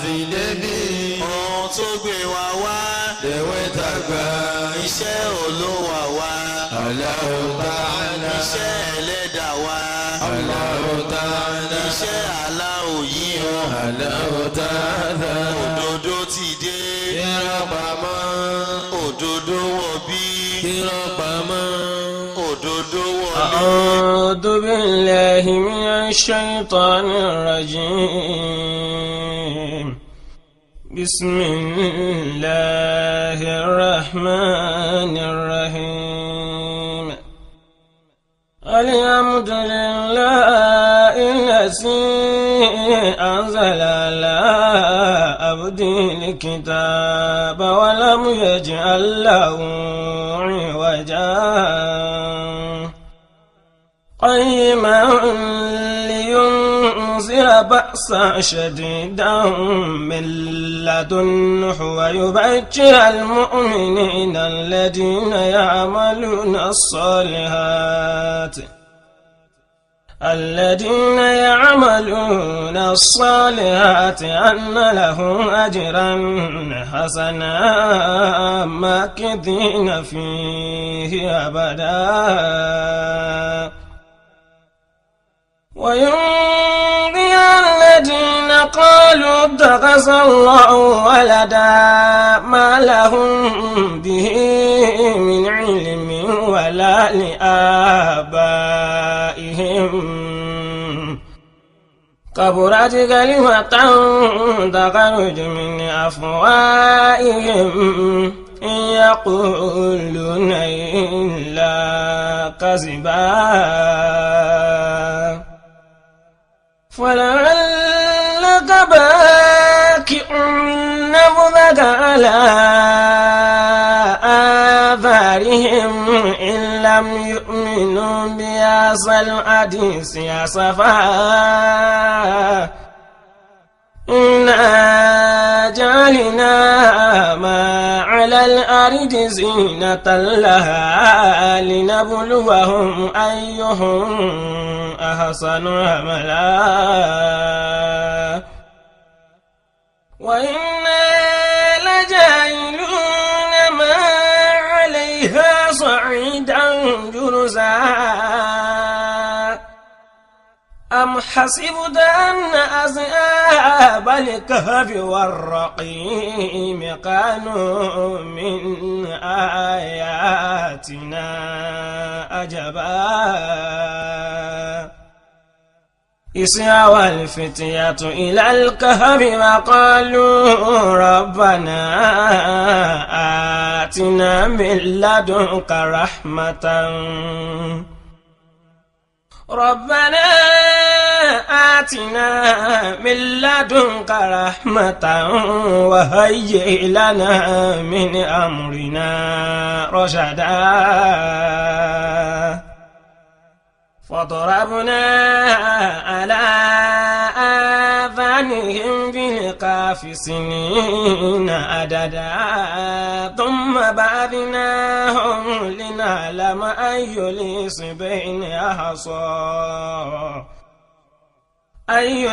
fi débi ohun tó gbé wa wá. Dèwé tàgbà iṣẹ́ Olúwa wa. Allahu Ta'ala iṣẹ́ Ẹlẹ́dàá wa. Allahu Ta'ala iṣẹ́ Allahu yìí o. Allahu Ta'ala òdodo ti dé. Irọ́ pamọ́. Òdodo wọ̀ bí. Irọ́ pamọ́. Òdodo wọlé. A'udhu billahi minash shaitanir rajim. Bismillahir rahmanir rahim. Alhamdulillahi allazi anzala ala abdil kitaba wa lam yaj'al lahu 'iwaja قيما لينذر بأسا شديدا من لدنه ويبشر المؤمنين الذين يعملون الصالحات أن لهم أجرا حسنا ماكثين فيه أبدا وينذر الذين قالوا اتخذ الله ولدا ما لهم به من علم ولا لآبائهم كبرت كلمة تخرج من أفواههم إن يقولون إلا كذبا فلعلك باكع نفسك على آثارهم إن لم يؤمنوا بهذا الحديث أسفا إنا جعلنا ما على الأرض زينة لها لنبلوهم أيهم أحسن عملا وإنا لجاعلون ما عليها صعيدا جرزا أم حسبت أن أصحاب الكهف والرقيم كانوا من آياتنا عجبا إذ أوى الفتية إلى الكهف وقالوا ربنا آتنا من لدنك رحمة ربنا آتنا من لدنك رحمة وهيئ لنا من أمرنا رشدا فضربنا على آذانهم بالكهف سنين عددا ثم بعثناهم لنعلم أي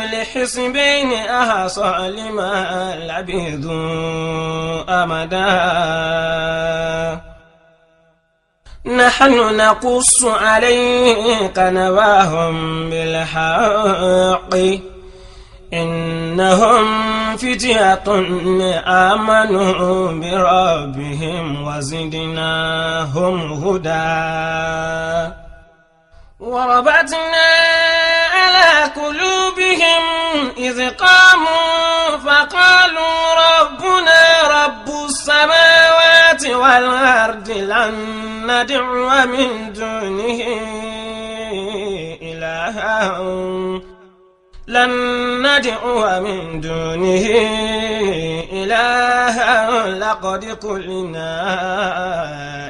الحزبين أحصى لما لبثوا أمدا نحن نقص عليك نبأهم بالحق إنهم فتية آمنوا بربهم وزدناهم هدى وربطنا على قلوبهم إذ قاموا فقالوا ربنا رب السماوات والأرض لن ندعو من دونه إلها لقد قلنا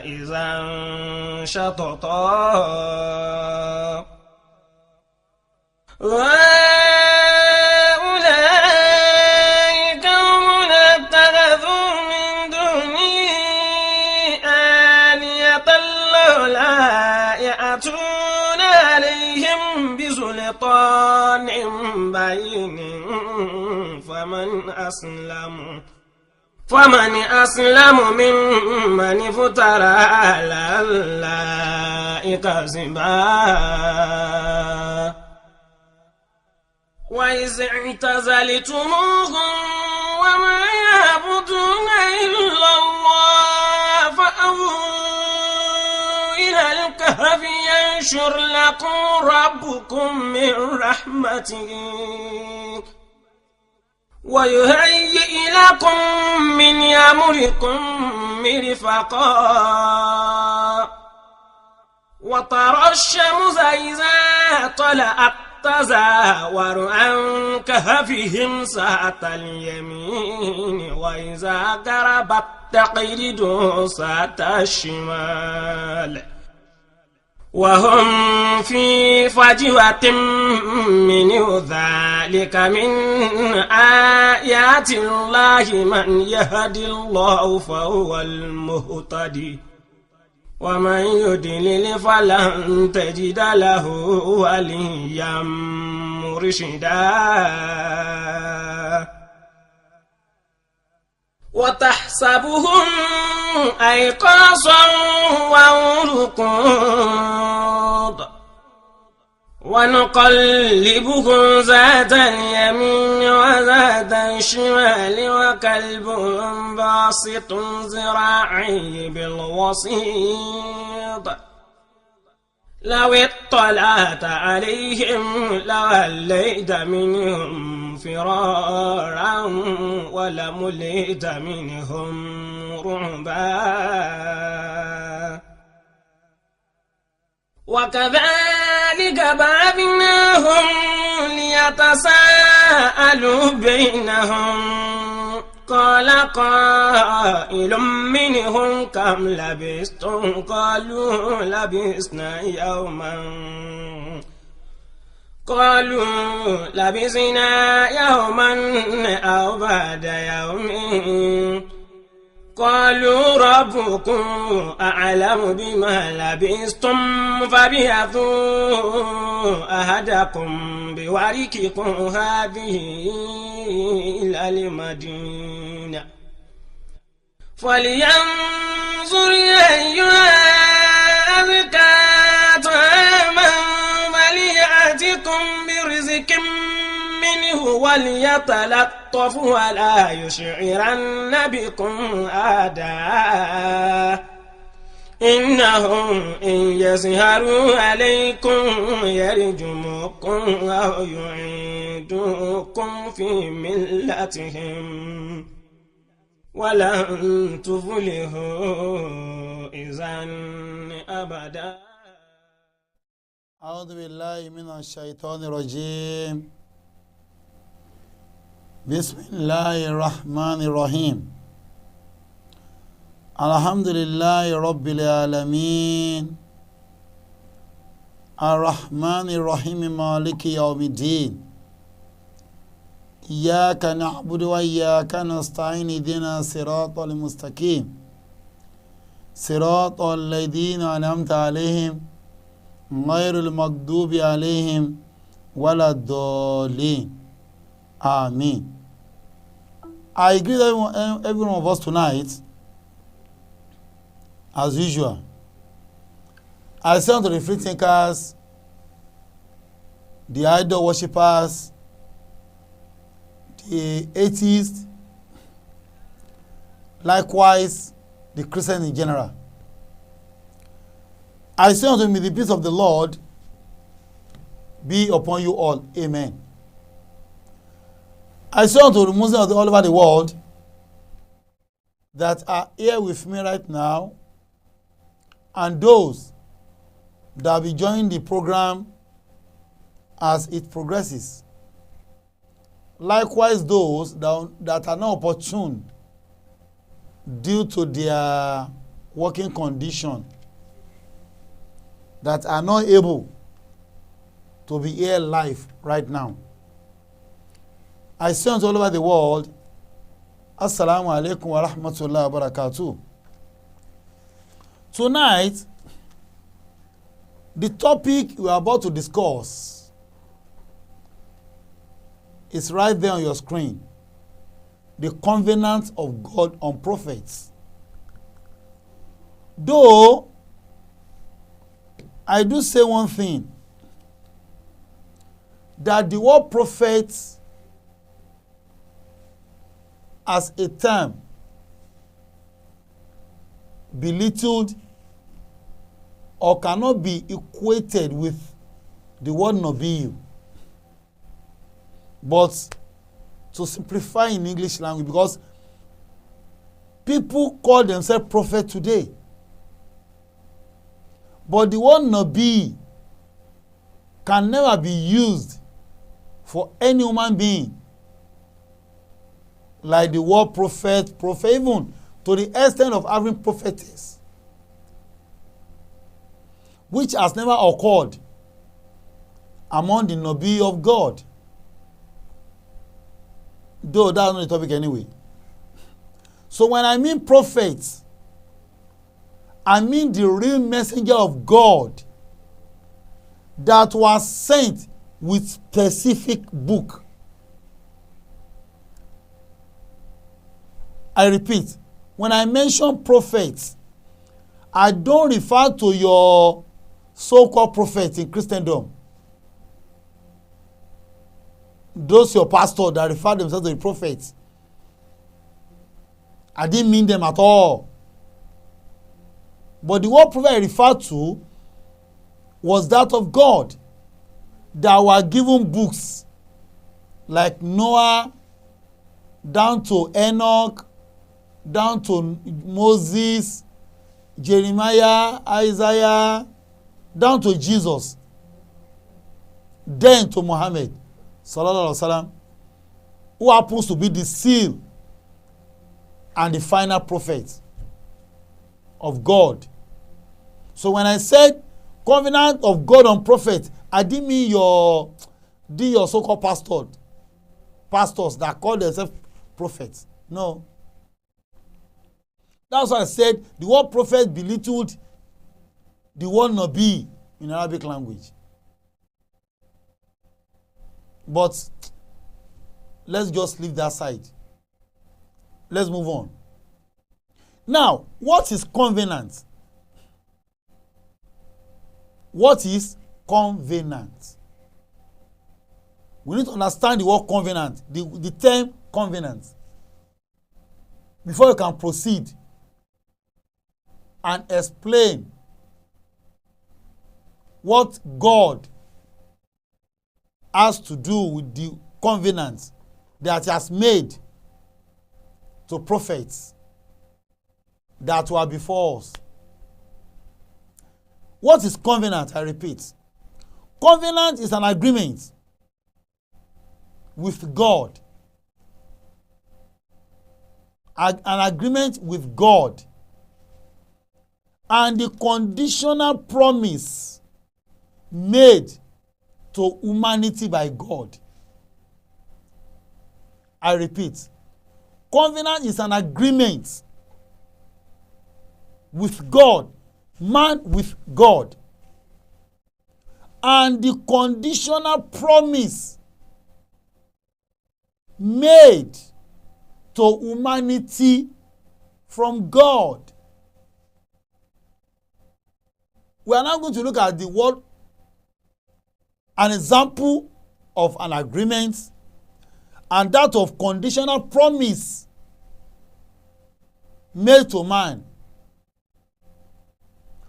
إذا شططا وأولئك هم اتخذوا من دونه آلهة لولا يأتون عليهم بسلطان بين فمن أسلم ممن افترى على الله كذبا وإذ اعتزلتموهم وما يعبدون إلا الله فأووا إلى الكهف ينشر لكم ربكم من رحمته ويهيئ لكم من أمركم مرفقا وترى الشمس إذا طلعت تزاور عن كهفهم ساعة اليمين وإذا غربت تقرض ساعة الشمال وهم في فجوة منه ذلك من آيات الله من يهدي الله فهو المهتدي ومن يضلل فلن تجد له وليا مرشدا وتحسبهم أيقاظا وهم رقود ونقلبهم ذات اليمين وذات الشمال وكلبهم باسط ذراعيه بالوسيط لو اطلعت عليهم لوليت منهم فرارا ولملئت منهم رعبا وكذلك بعثناهم ليتساءلوا بينهم قال قائل منهم كم لبثتم قالوا لبثنا يوما أو بعد يوم قالوا ربكم أعلم بما لبثتم فابعثوا أحدكم بورقكم هذه إلى المدينة فلينظر أيها أزكى طعاما فليأتكم برزق منه وليتلطف ولا يشعرن بكم أحدا إنهم إن يظهروا عليكم يرجموكم أو يعيدوكم في ملتهم ولن تفلحوا إذا أبدا. أعوذ بالله من الشيطان الرجيم. بسم الله الرحمن الرحيم. الحمد لله رب العالمين الرحمن الرحيم مالك يوم الدين إياك نعبد وإياك نستعين اهدنا الصراط المستقيم صراط الذين أنعمت عليهم غير المغضوب عليهم ولا الضالين. Amen. I greet every one of us tonight as usual. I say unto the free thinkers, the idol worshippers, the atheists, likewise the Christians in general. I say unto me, the peace of the Lord be upon you all. Amen. I say unto the Muslims all over the world that are here with me right now, and those that will be joining the program as it progresses. Likewise, those that are not opportune due to their working condition, that are not able to be here live right now. I say unto all over the world, Assalamu alaikum wa rahmatullahi wa barakatuh. Tonight, the topic we are about to discuss is right there on your screen. the covenant of God on prophets. Though I do say one thing, that the word prophet as a term belittled or cannot be equated with the word nabiyu. But to simplify in English language, because people call themselves prophet today, but the word nabi can never be used for any human being like the word prophet, even to the extent of having prophetess, which has never occurred among the Nabi of God. Though that's not the topic anyway. So when I mean prophets, I mean the real messenger of God that was sent with specific book. I repeat, when I mention prophets, I don't refer to your so-called prophets in Christendom. Those your pastors that refer themselves to the prophets. I didn't mean them at all. But the word prophet I referred to was that of God, that were given books like Noah, down to Enoch, down to Moses, Jeremiah, Isaiah, down to Jesus, then to Muhammad sallallahu alaihi wasallam, who happens to be the seal and the final prophet of God. So when I said covenant of God on prophet, I didn't mean your so-called pastors that call themselves prophets. No. That's why I said the word prophet belittled the word nabi in Arabic language. But let's just leave that side. Let's move on. Now, what is covenant? What is covenant? We need to understand the word covenant, the term covenant, before you can proceed and explain what God has to do with the covenant that he has made to prophets that were before us. What is covenant? I repeat. Covenant is an agreement with God. An agreement with God. And the conditional promise made to humanity by God. I repeat. Covenant is an agreement with God, man with God, and the conditional promise made to humanity from God. We are now going to look at the word, an example of an agreement, and that of conditional promise made to man.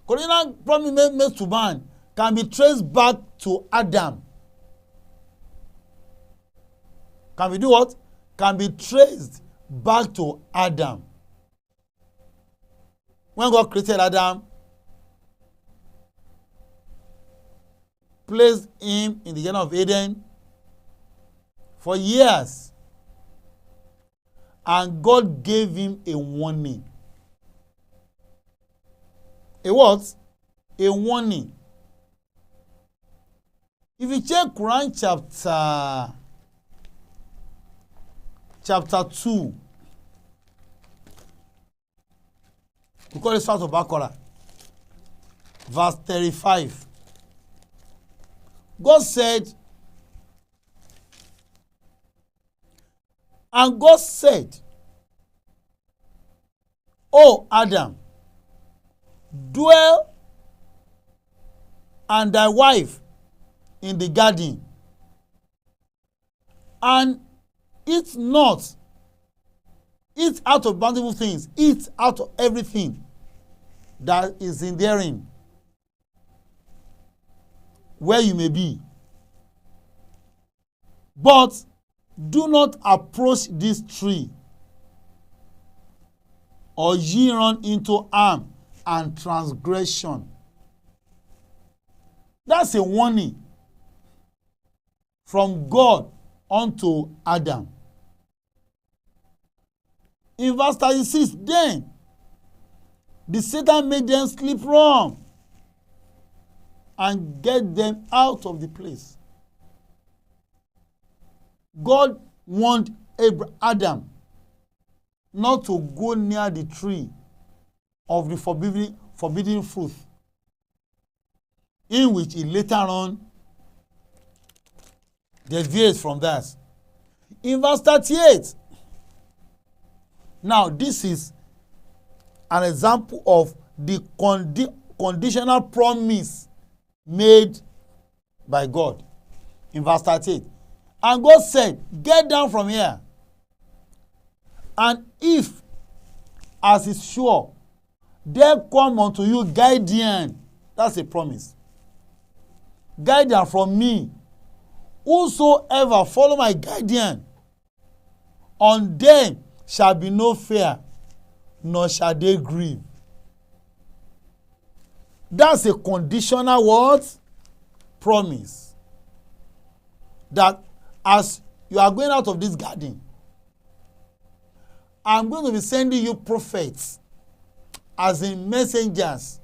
Conditional promise made to man can be traced back to Adam. Can we do what? Can be traced back to Adam. When God created Adam, placed him in the Garden of Eden for years, and God gave him a warning. A what? A warning. If you check Quran chapter 2, we call it Surah Al-Baqarah, verse 35. God said, And God said, O Adam, dwell and thy wife in the garden, and eat not, eat out of bountiful things, eat out of everything that is in therein, where you may be. But do not approach this tree, or ye run into harm and transgression. That's a warning from God unto Adam. In verse 36, then the Satan made them sleep wrong and get them out of the place. God warned Adam not to go near the tree of the forbidden fruit, in which he later on deviates from that. In verse 38, now this is an example of the conditional promise made by God. In verse 38, and God said, get down from here, and if, as is sure, there come unto you guardian, that's a promise, guardian from me, whosoever follow my guardian, on them shall be no fear, nor shall they grieve. That's a conditional what? Promise. That as you are going out of this garden, I'm going to be sending you prophets, as in messengers,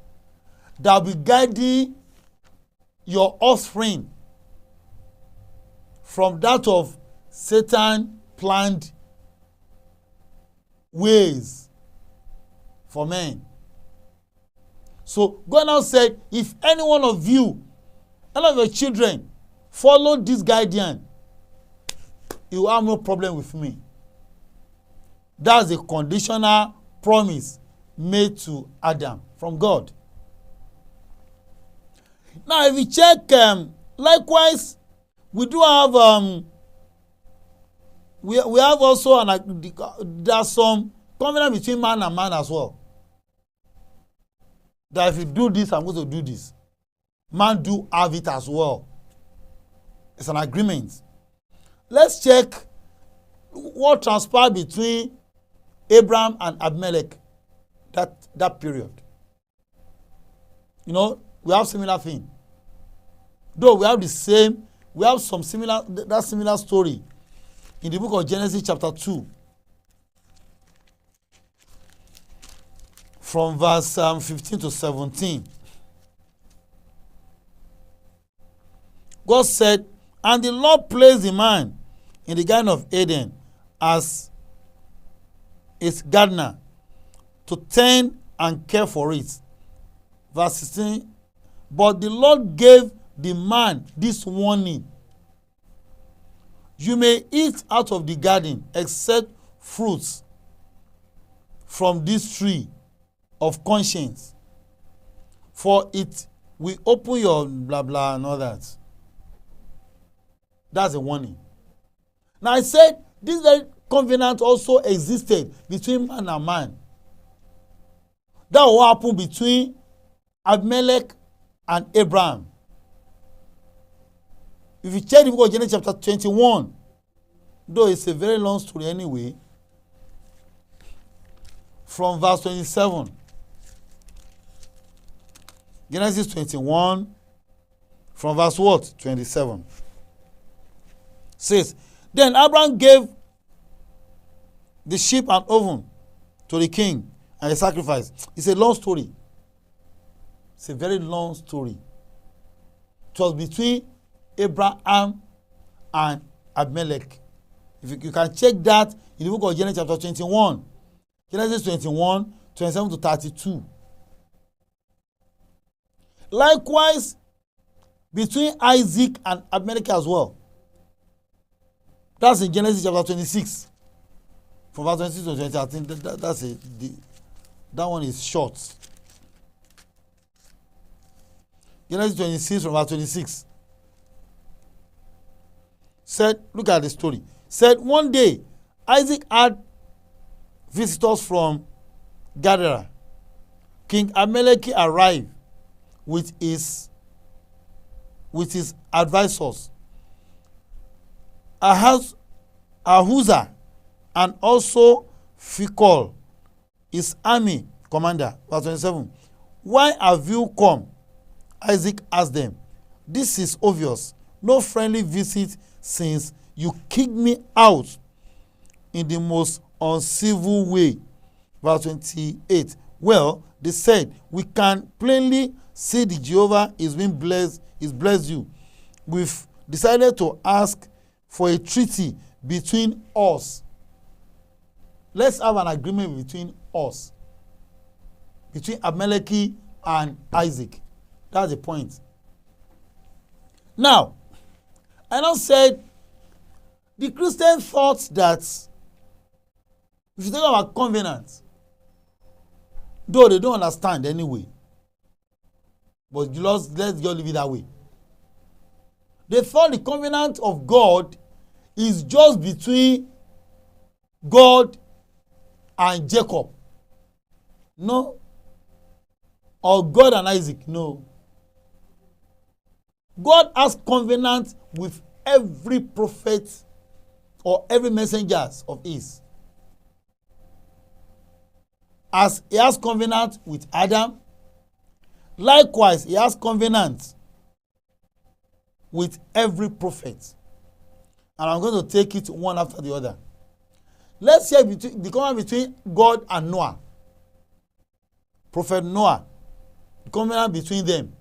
that will be guiding your offspring from that of Satan planned ways for men. So God now said, if any one of you, any of your children, follow this guardian, you will have no problem with me. That's a conditional promise made to Adam from God. Now, if you check, likewise, we do have we have also there's some covenant between man and man as well. That if you do this, I'm going to do this. Man do have it as well. It's an agreement. Let's check what transpired between Abraham and Abimelech that period. You know, we have similar thing. Though we have the same, we have some similar story in the book of Genesis chapter 2. From verse 15 to 17. God said, and the Lord placed the man in the garden of Eden as its gardener, to tend and care for it. Verse 16, but the Lord gave the man this warning: you may eat out of the garden except fruits from this tree of conscience, for it will open your blah blah and all that. That's a warning. Now I said this very covenant also existed between man and man. That will happen between Abimelech and Abraham. If you check the book of Genesis chapter 21, though it's a very long story anyway, from verse 27. Genesis 21, from verse what? 27. Says, then Abraham gave the sheep and oven to the king and the sacrifice. It's a long story. It's a very long story. It was between Abraham and Abimelech. If you can check that in the book of Genesis chapter 21. Genesis 21, 27 to 32. Likewise, between Isaac and Abimelech as well. That's in Genesis chapter 26. From verse 26 to 20, I think that one is short. Genesis 26 from verse 26. Said, look at the story. Said, one day, Isaac had visitors from Kedar. King Abimelech arrived with his advisors, Ahuzah, and also Phicol, his army commander. Verse 27. Why have you come? Isaac asked them. This is obvious. No friendly visit since you kicked me out in the most uncivil way. Verse 28. Well, they said, we can plainly see that Jehovah is being blessed, is blessed you. We've decided to ask for a treaty between us. Let's have an agreement between us, between Abimelech and Isaac. That's the point. Now, I now said the Christian thought that if you talk about covenant, though they don't understand anyway, but let's just leave it that way. They thought the covenant of God is just between God and Jacob. No. Or God and Isaac. No. God has covenant with every prophet or every messenger of his. As he has covenant with Adam, likewise he has covenant with every prophet. And I'm going to take it one after the other. Let's hear the covenant between God and Noah. Prophet Noah, the covenant between them.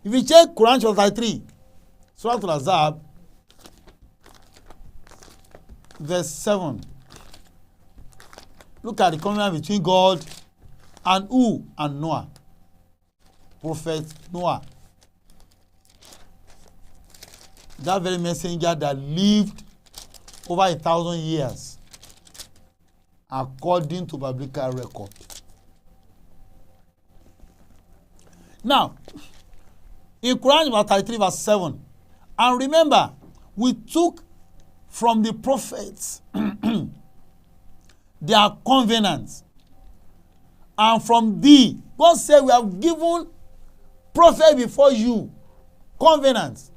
If you check Quran chapter 3, Surah Al-Ahzab, verse 7. Look at the covenant between God and who? And Noah. Prophet Noah. That very messenger that lived over 1,000 years according to biblical record. Now, in Quran chapter 3 verse 7, and remember, we took from the prophets their covenants, and from thee, God said, we have given prophet before you covenants,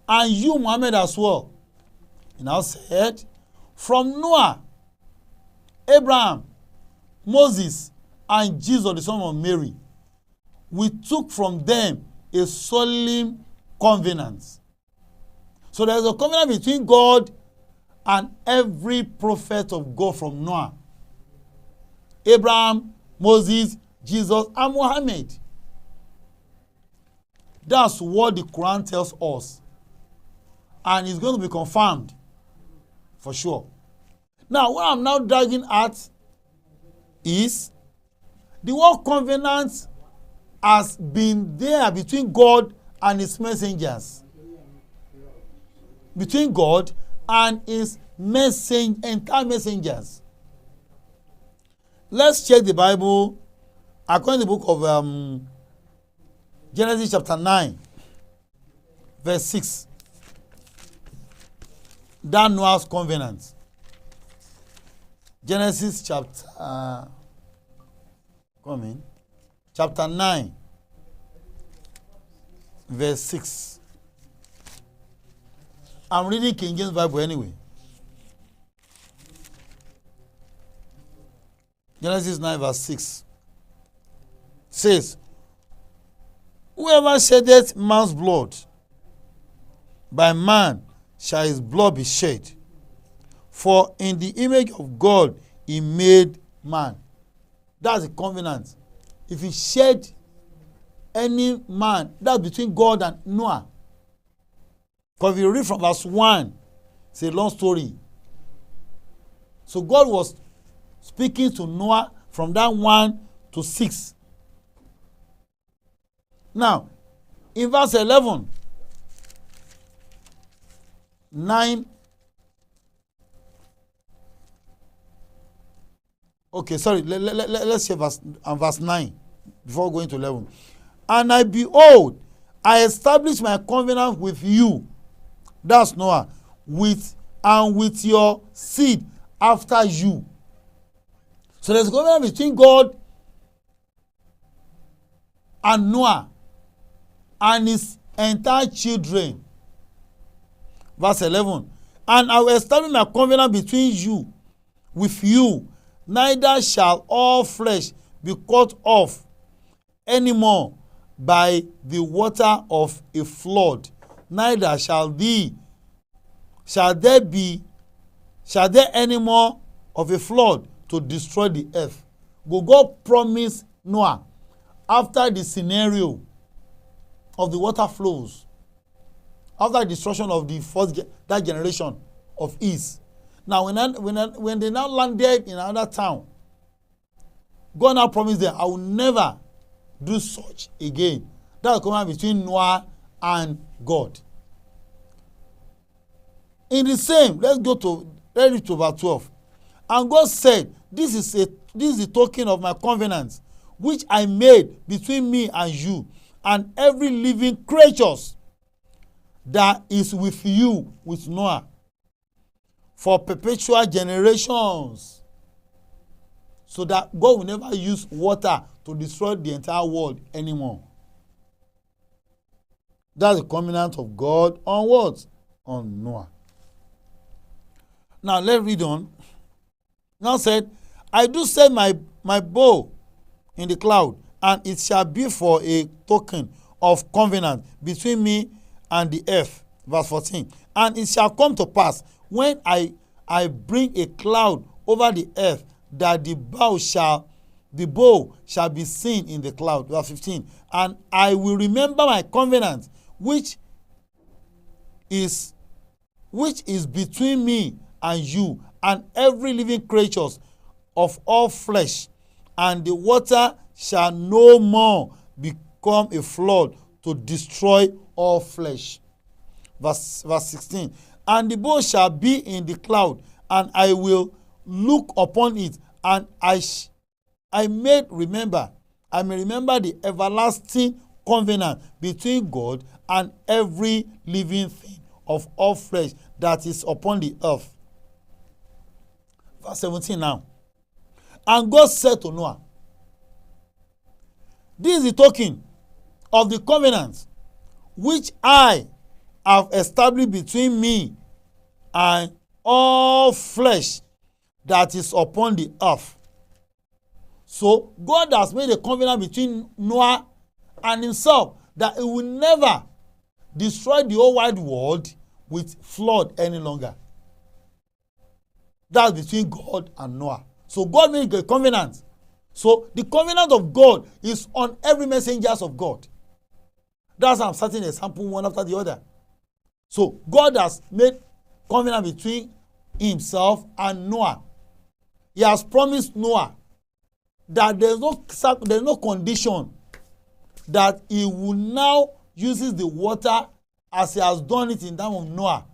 and you, Muhammad, as well. He now said, from Noah, Abraham, Moses, and Jesus, the son of Mary, we took from them a solemn covenant. So there is a covenant between God and every prophet of God from Noah, Abraham, Moses, Jesus, and Muhammad. That's what the Quran tells us. And it's going to be confirmed for sure. Now, what I'm now dragging at is the word covenant has been there between God and his messengers. Between God and his entire messengers. Let's check the Bible according to the book of Genesis chapter 9, verse 6. That Noah's covenant. Genesis chapter chapter 9, verse 6. I'm reading King James Bible anyway. Genesis 9, verse 6 says, whoever sheddeth man's blood, by man shall his blood be shed. For in the image of God he made man. That's a covenant. If he shed any man, that's between God and Noah. Because if you read from verse 1, it's a long story. So God was speaking to Noah from that 1 to 6. Now, in verse 11, 9 okay, sorry, let's say verse 9 before going to 11. And I behold, I establish my covenant with you, that's Noah, with your seed after you. So there's a covenant between God and Noah and his entire children. Verse 11. And I will establish my covenant between you, with you, neither shall all flesh be cut off any more by the water of a flood, neither shall there any more of a flood to destroy the earth. But God promised Noah, after the scenario of the water flows, after the destruction of the that generation of East. Now, when they now landed in another town, God now promised them, I will never do such again. That's the covenant between Noah and God. In the same, let's read to verse 12. And God said, this is the token of my covenant, which I made between me and you, and every living creature that is with you, with Noah, for perpetual generations, so that God will never use water to destroy the entire world anymore. That's the covenant of God on what? On Noah. Now let's read on. Now said, I do set my bow in the cloud, and it shall be for a token of covenant between me and the earth. Verse 14. And it shall come to pass, when I bring a cloud over the earth, that the bow shall be seen in the cloud. Verse 15. And I will remember my covenant, which is between me and you, and every living creature of all flesh, and the water shall no more become a flood to destroy all flesh. Verse 16. And the bow shall be in the cloud, and I will look upon it, and I may remember the everlasting covenant between God and every living thing of all flesh that is upon the earth. Verse 17 now. And God said to Noah, this is the token of the covenant which I have established between me and all flesh that is upon the earth. So God has made a covenant between Noah and himself that he will never destroy the whole wide world with flood any longer. That's between God and Noah. So God made a covenant. So the covenant of God is on every messengers of God. That's how I'm starting a sample one after the other. So God has made covenant between himself and Noah. He has promised Noah that there's no condition that he will now uses the water as he has done it in time of Noah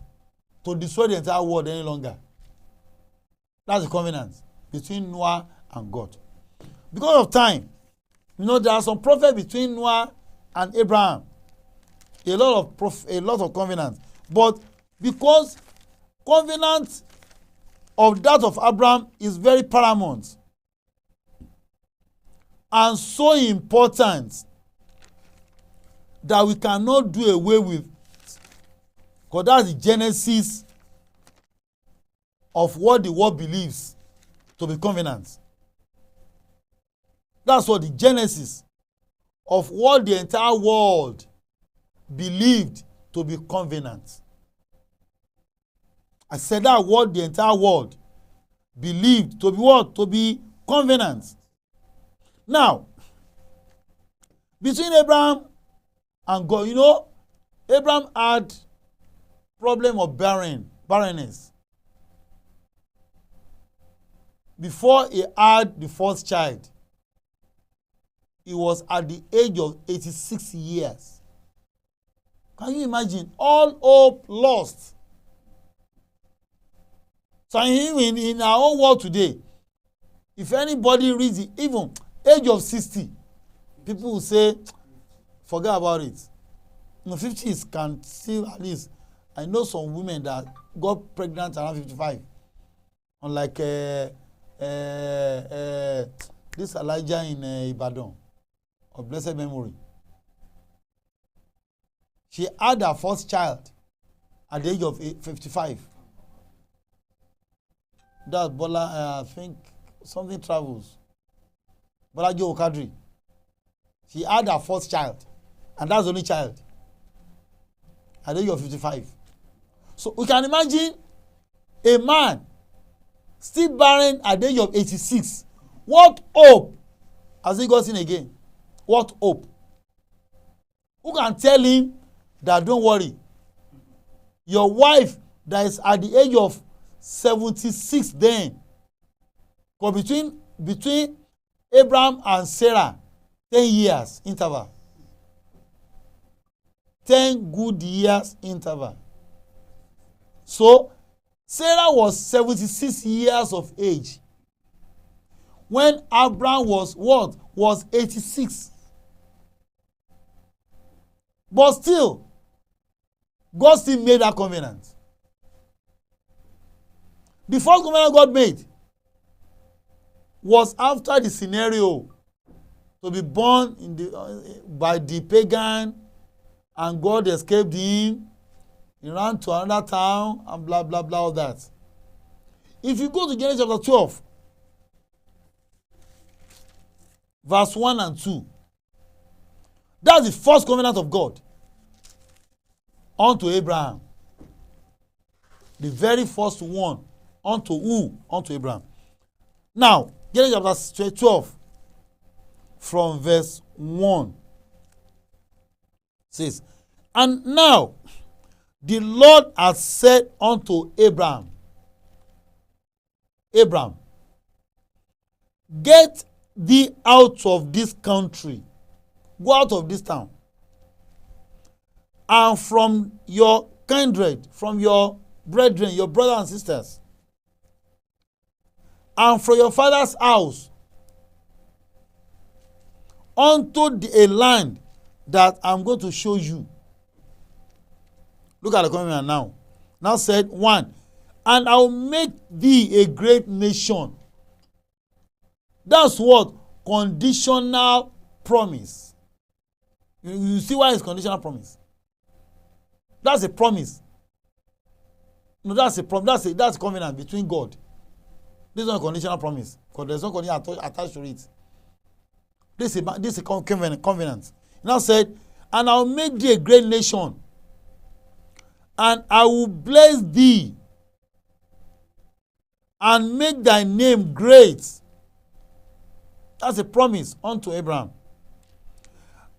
to destroy the entire world any longer. That's the covenant between Noah and God. Because of time, there are some prophets between Noah and Abraham. A lot of covenants. But because covenant of that of Abraham is very paramount and so important that we cannot do away with, because that's the genesis of what the world believes to be covenants. That's what the genesis of what the entire world believed to be covenants. I said that what the entire world believed to be what? To be covenants. Now, between Abraham and God, Abraham had problem of barrenness. Before he had the first child, he was at the age of 86 years. Can you imagine? All hope lost. So in our own world today, If anybody reads it, even age of 60, people will say, forget about it. 50s can still at least. I know some women that got pregnant around 55. Unlike this Elijah in Ibadan of blessed memory. She had her first child at the age of 55. That's Bola, I think something travels. Bola Jo Kadri. She had her first child, and that's the only child at the age of 55. So we can imagine a man still barren at the age of 86. What hope has he gotten again? What hope? Who can tell him that don't worry, your wife that is at the age of 76 then, because between Abraham and Sarah 10 years interval, 10 good years interval. So Sarah was 76 years of age when Abraham was what? Was 86. But still, God still made that covenant. The first covenant God made was after the scenario to be born in by the pagan, and God escaped him. He ran to another town and blah blah blah all that. If you go to Genesis chapter 12, verse 1 and 2, that's the first covenant of God unto Abraham. The very first one unto who? Unto Abraham. Now, Genesis chapter 12 from verse 1 says, and now the Lord has said unto Abraham, Abraham, get thee out of this country, go out of this town, and from your kindred, from your brethren, your brothers and sisters, and from your father's house, unto a land that I'm going to show you. Look at the covenant now. Now said 1, and I'll make thee a great nation. That's what? Conditional promise. You see why it's conditional promise? That's a promise. No, that's a promise. That's a covenant between God. This is not a conditional promise because there's no condition attached to it. This is a covenant. Now said, and I'll make thee a great nation, and I will bless thee, and make thy name great. That's a promise unto Abraham.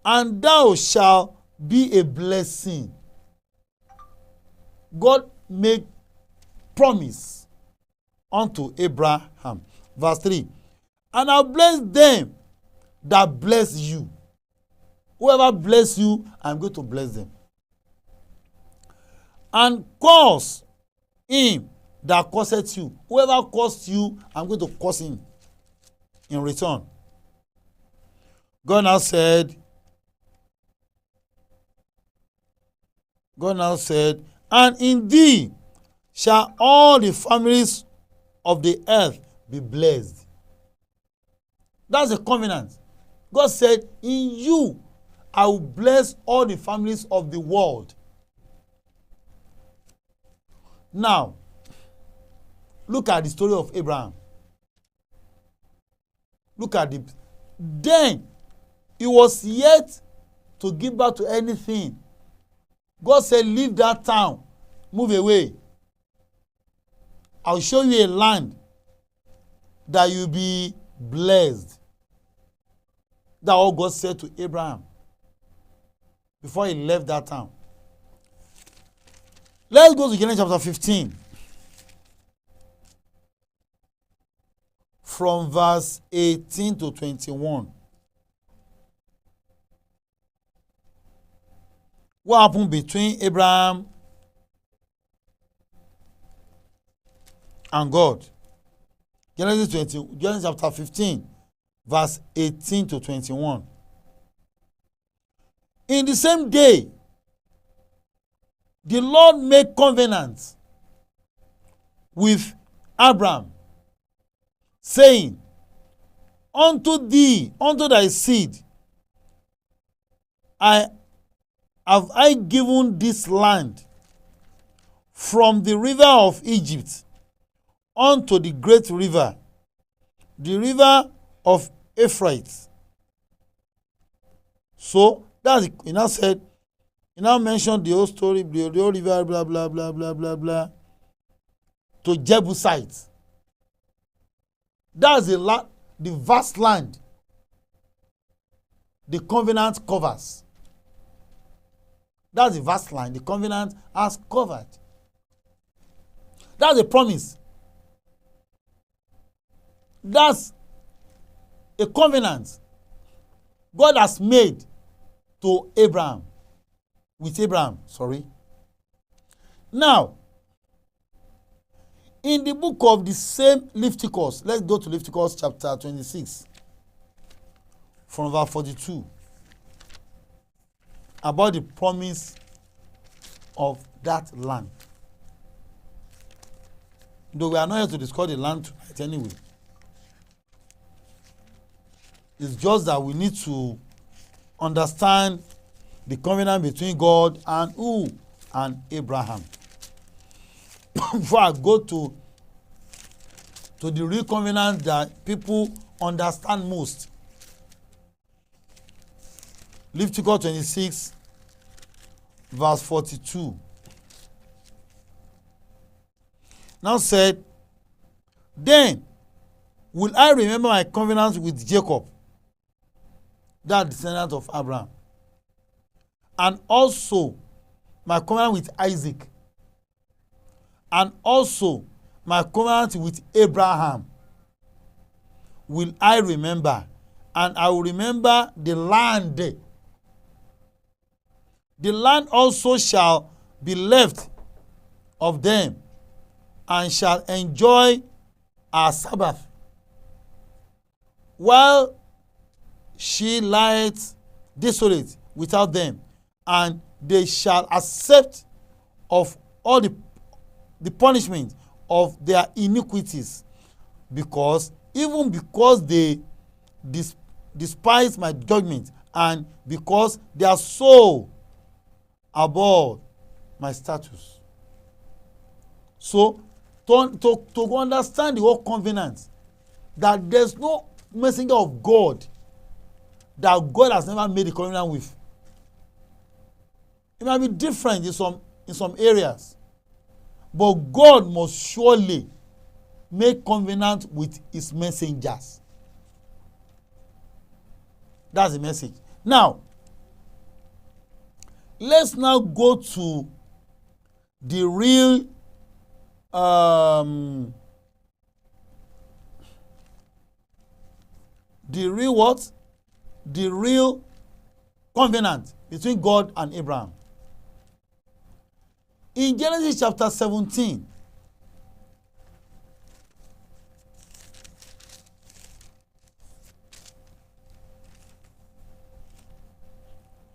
And thou shalt be a blessing. God made promise unto Abraham. Verse 3. And I'll bless them that bless you. Whoever bless you, I'm going to bless them. And curse him that curseth you. Whoever cursed you, I'm going to curse him in return. God now said, and in thee shall all the families of the earth be blessed. That's a covenant. God said, in you I will bless all the families of the world. Now, look at the story of Abraham. Look at it. Then he was yet to give birth to anything. God said, leave that town, move away. I'll show you a land that you'll be blessed. That's what God said to Abraham before he left that town. Let's go to Genesis chapter 15. From verse 18 to 21. What happened between Abraham and God? Genesis chapter 15, verse 18 to 21. In the same day, the Lord made covenant with Abraham, saying, unto thee, unto thy seed, have I given this land, from the river of Egypt unto the great river, the river of Euphrates. So that's it. He now said, he now mentioned the whole story, the whole river, blah blah blah blah blah blah, to Jebusites. That's the vast land the covenant covers. That's the vast land the covenant has covered. That's a promise. That's a covenant God has made to Abraham. With Abraham, sorry. Now, in the book of the same Leviticus, let's go to Leviticus chapter 26, from verse 42, about the promise of that land. Though we are not here to discuss the land tonight anyway. It's just that we need to understand the covenant between God and who? And Abraham. Before I go to the real covenant that people understand most. Leviticus 26, verse 42. Now said, then will I remember my covenant with Jacob, that descendant of Abraham, and also my covenant with Isaac, and also my covenant with Abraham will I remember, and I will remember the land. The land also shall be left of them, and shall enjoy our Sabbath, while she lieth desolate without them, and they shall accept of all the punishment of their iniquities, because they despise my judgment, and because they are so abhorred my status. So to understand the whole covenant, that there's no messenger of God that God has never made a covenant with. It might be different in some areas, but God must surely make covenant with his messengers. That's the message. Now, let's now go to the real what? The real covenant between God and Abraham. In Genesis chapter 17,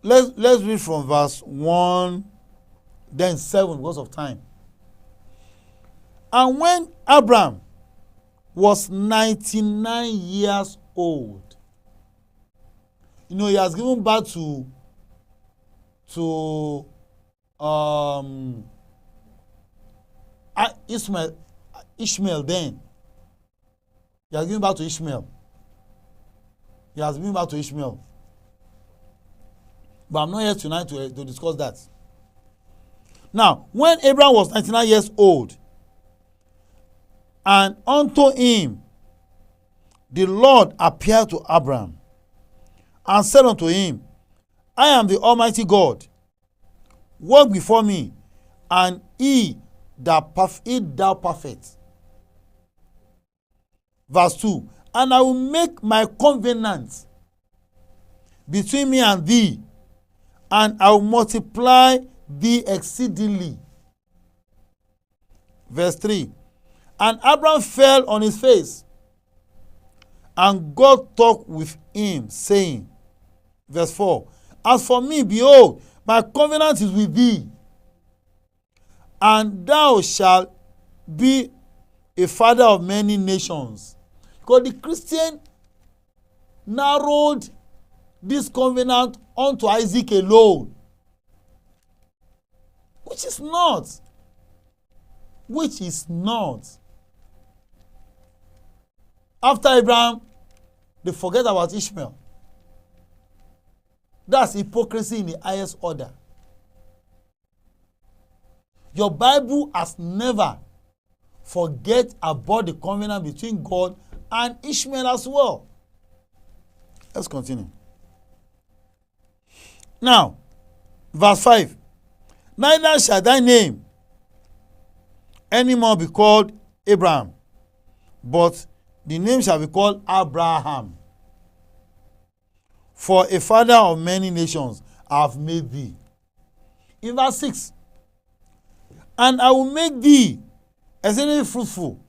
let's read from verse 1, then 7 because of time. And when Abraham was 99 years old, he has given birth to Ishmael then. He has given birth to Ishmael. But I'm not here tonight to discuss that. Now, when Abraham was 99 years old, and unto him the Lord appeared to Abraham, and said unto him, I am the Almighty God. Walk before me, and thou perfect. Verse 2. And I will make my covenant between me and thee, and I will multiply thee exceedingly. Verse 3. And Abraham fell on his face, And God talked with him, saying, verse 4, as for me, behold, my covenant is with thee, and thou shalt be a father of many nations. Because the Christian narrowed this covenant unto Isaac alone, which is not. After Abraham, they forget about Ishmael. That's hypocrisy in the highest order. Your Bible has never forget about the covenant between God and Ishmael as well. Let's continue. Now, verse 5. Neither shall thy name anymore be called Abraham, but the name shall be called Abraham. For a father of many nations I have made thee. In verse 6, and I will make thee exceedingly fruitful,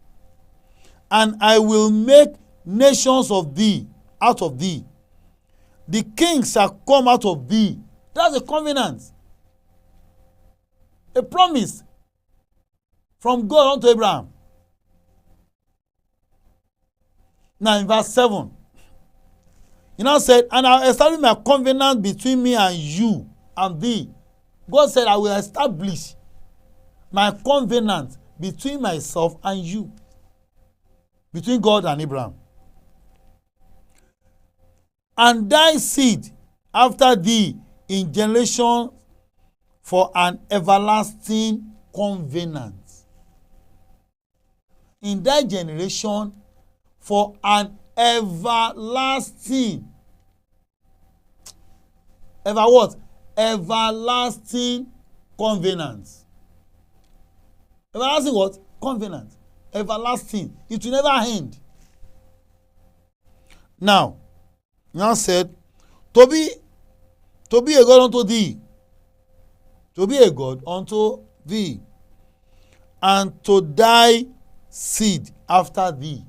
and I will make nations of thee, out of thee. The kings shall come out of thee. That's a covenant, a promise from God unto Abraham. Now in verse 7, he now said, and I will establish my covenant between me and you and thee. God said, I will establish my covenant between myself and you, between God and Abraham. And thy seed after thee in generation for an everlasting covenant. In thy generation for an everlasting. Ever what? Everlasting covenant. Everlasting what? Covenant. Everlasting. It will never end. Now said, to be a God unto thee. To be a God unto thee. And to thy seed after thee.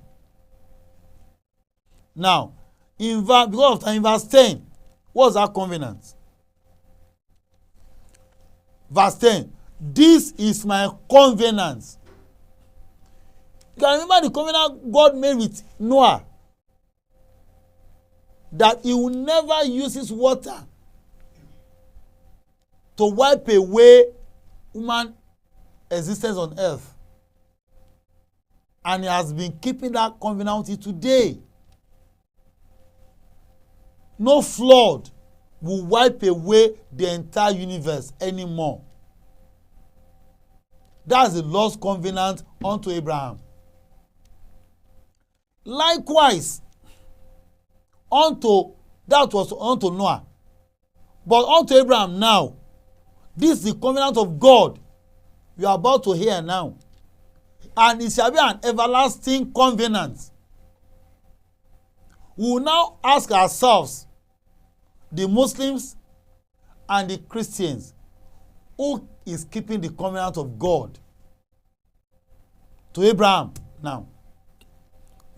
Now, in verse 10, what's that covenant? Verse 10, this is my covenant. You can remember the covenant God made with Noah, that he will never use his water to wipe away human existence on earth. And he has been keeping that covenant until today. No flood will wipe away the entire universe anymore. That's the Lord's covenant unto Abraham. Likewise, that was unto Noah. But unto Abraham now, this is the covenant of God we are about to hear now. And it shall be an everlasting covenant. We will now ask ourselves, the Muslims and the Christians, who is keeping the covenant of God to Abraham now?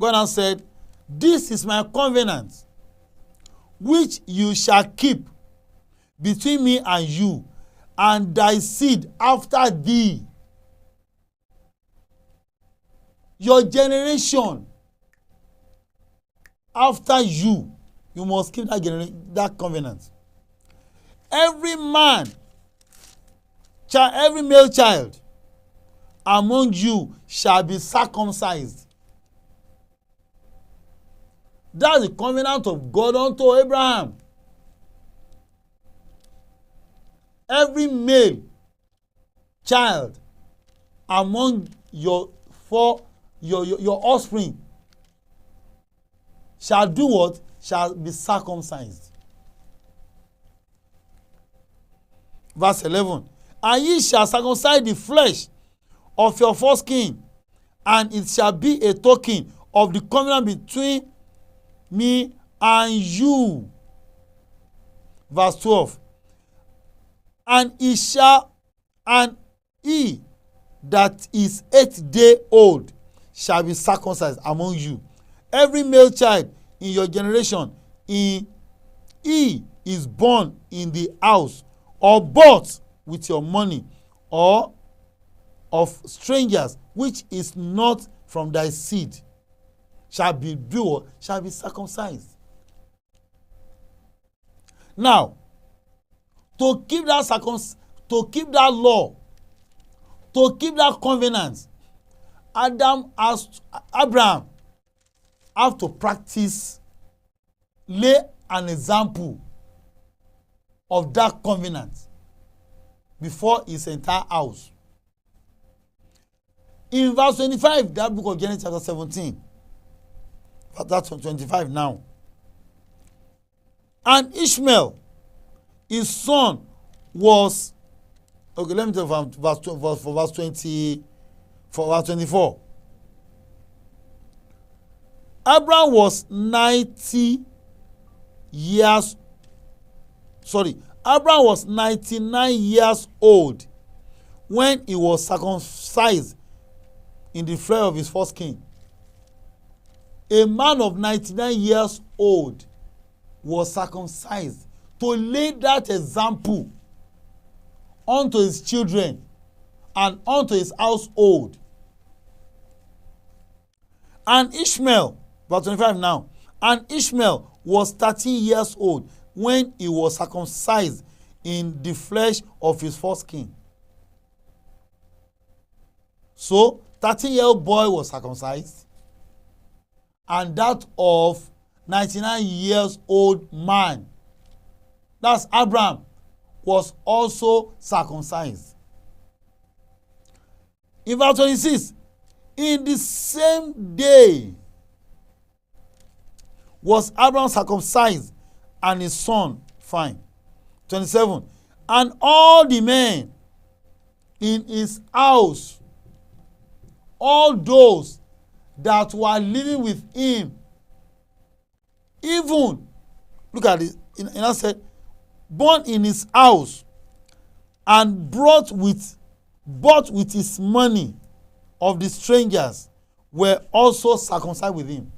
God has said, this is my covenant, which you shall keep between me and you, and thy seed after thee. Your generation after you, you must keep that covenant. Every man, every male child among you shall be circumcised. That's the covenant of God unto Abraham. Every male child among your offspring shall do what? Shall be circumcised. Verse 11. And ye shall circumcise the flesh of your foreskin, and it shall be a token of the covenant between me and you. Verse 12. And he that is 8 days old shall be circumcised among you. every male child in your generation, he is born in the house or bought with your money, or of strangers, which is not from thy seed, shall be circumcised. Now, to keep that law, to keep that covenant, Abraham have to practice, lay an example of that covenant before his entire house. In verse 25, that book of Genesis chapter 17, that's 25 now. And Ishmael, his son, was, okay, let me tell you verse 24. Abraham was 99 years old when he was circumcised in the flesh of his foreskin. A man of 99 years old was circumcised to lay that example unto his children and unto his household. And Ishmael, verse 25 now, and Ishmael was 13 years old when he was circumcised in the flesh of his foreskin. So, 13-year-old boy was circumcised, and that of 99 years old man, that's Abraham, was also circumcised. In verse 26, in the same day was Abraham circumcised and his son. Fine. 27, and all the men in his house, all those that were living with him, even, look at it, and I said, born in his house and bought with his money of the strangers, were also circumcised with him.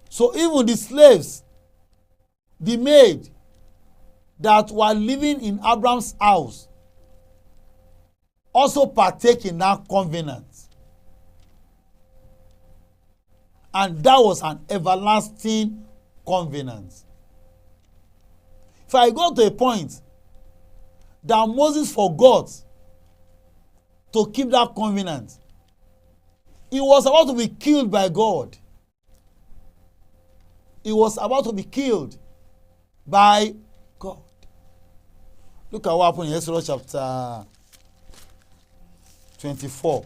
So even the slaves, the maid that were living in Abraham's house, also partake in that covenant. And that was an everlasting covenant. If I go to a point that Moses forgot to keep that covenant, he was about to be killed by God. He was about to be killed by God. Look at what happened in Exodus chapter 24.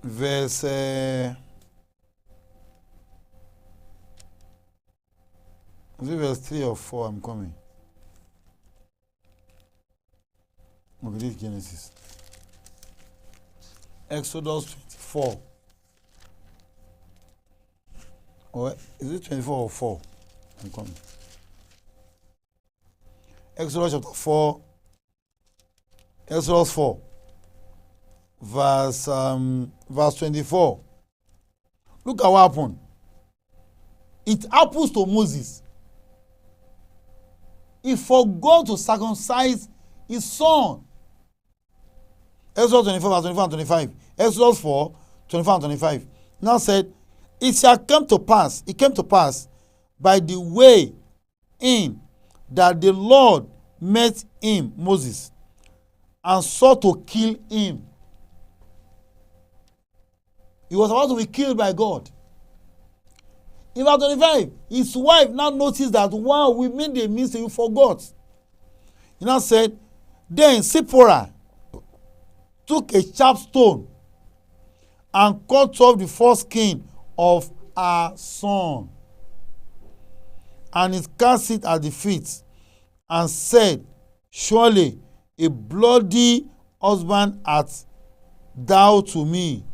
Verse is it verse 3 or 4? I'm coming. Okay, this is Genesis. Exodus 24. Or is it 24 or 4? I'm coming. Exodus chapter 4. Exodus 4. Verse 24. Look at what happened. It happens to Moses. He forgot to circumcise his son. Exodus 24, verse 24 and 25. Exodus 4, 24 and 25. Now said, it shall come to pass, it came to pass by the way in that the Lord met him, Moses, and sought to kill him. He was about to be killed by God. In verse 25, his wife now noticed that, wow, we made a mistake, you forgot. He now said, then Zipporah took a sharp stone and cut off the foreskin of her son, and it cast it at the feet, and said, surely a bloody husband art thou to me.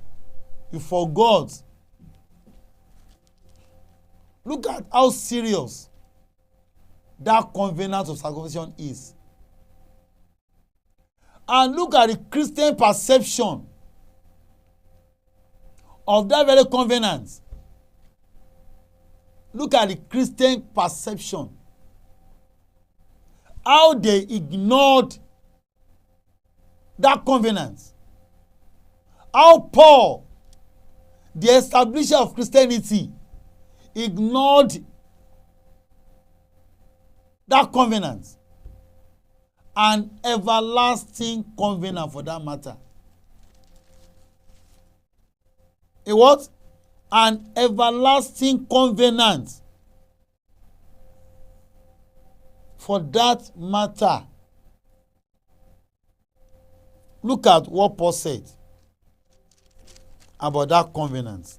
You forgot. Look at how serious that covenant of circumcision is. And look at the Christian perception of that very covenant. Look at the Christian perception. How they ignored that covenant. How Paul, the establisher of Christianity, ignored that covenant. An everlasting covenant, for that matter. A what? An everlasting covenant, for that matter. Look at what Paul said about that covenant.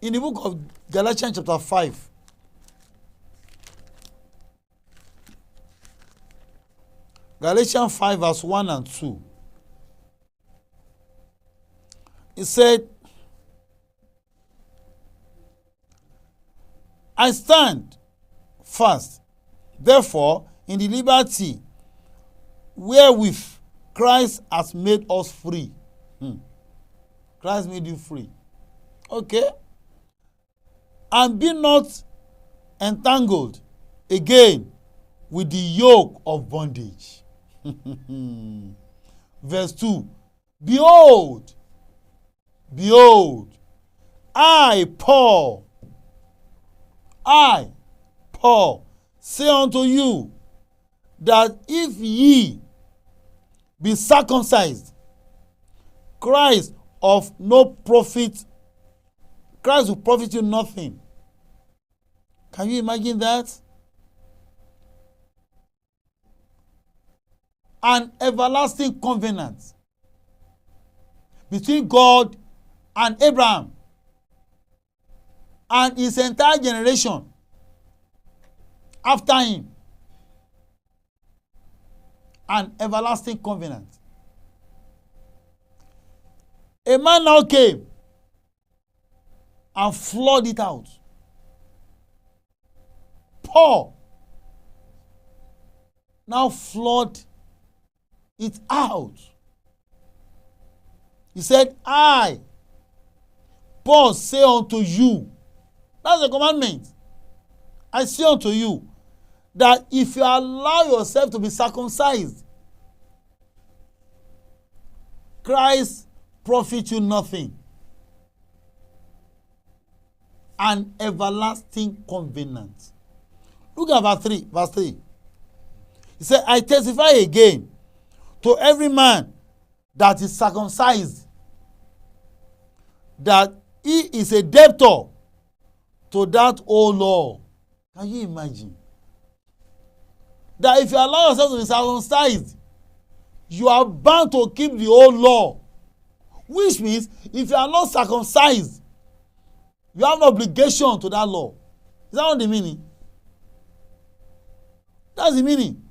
In the book of Galatians chapter 5, Galatians 5 verse 1 and 2. He said, I stand fast, therefore, in the liberty wherewith Christ has made us free. Christ made you free. Okay? And be not entangled again with the yoke of bondage. Verse 2. Behold, I, Paul, say unto you, that if ye be circumcised, Christ of no profit, Christ will profit you nothing. Can you imagine that? An everlasting covenant between God and Abraham and his entire generation after him. An everlasting covenant. A man now came and flawed it out. Paul now flawed it out. He said, I, Paul, say unto you. That's the commandment. I say unto you that if you allow yourself to be circumcised, Christ profit you nothing. An everlasting covenant. Look at verse 3. He said, I testify again to every man that is circumcised, that he is a debtor to that old law. Can you imagine? That if you allow yourself to be circumcised, you are bound to keep the old law. Which means, if you are not circumcised, you have no obligation to that law. Is that not the meaning? That's the meaning.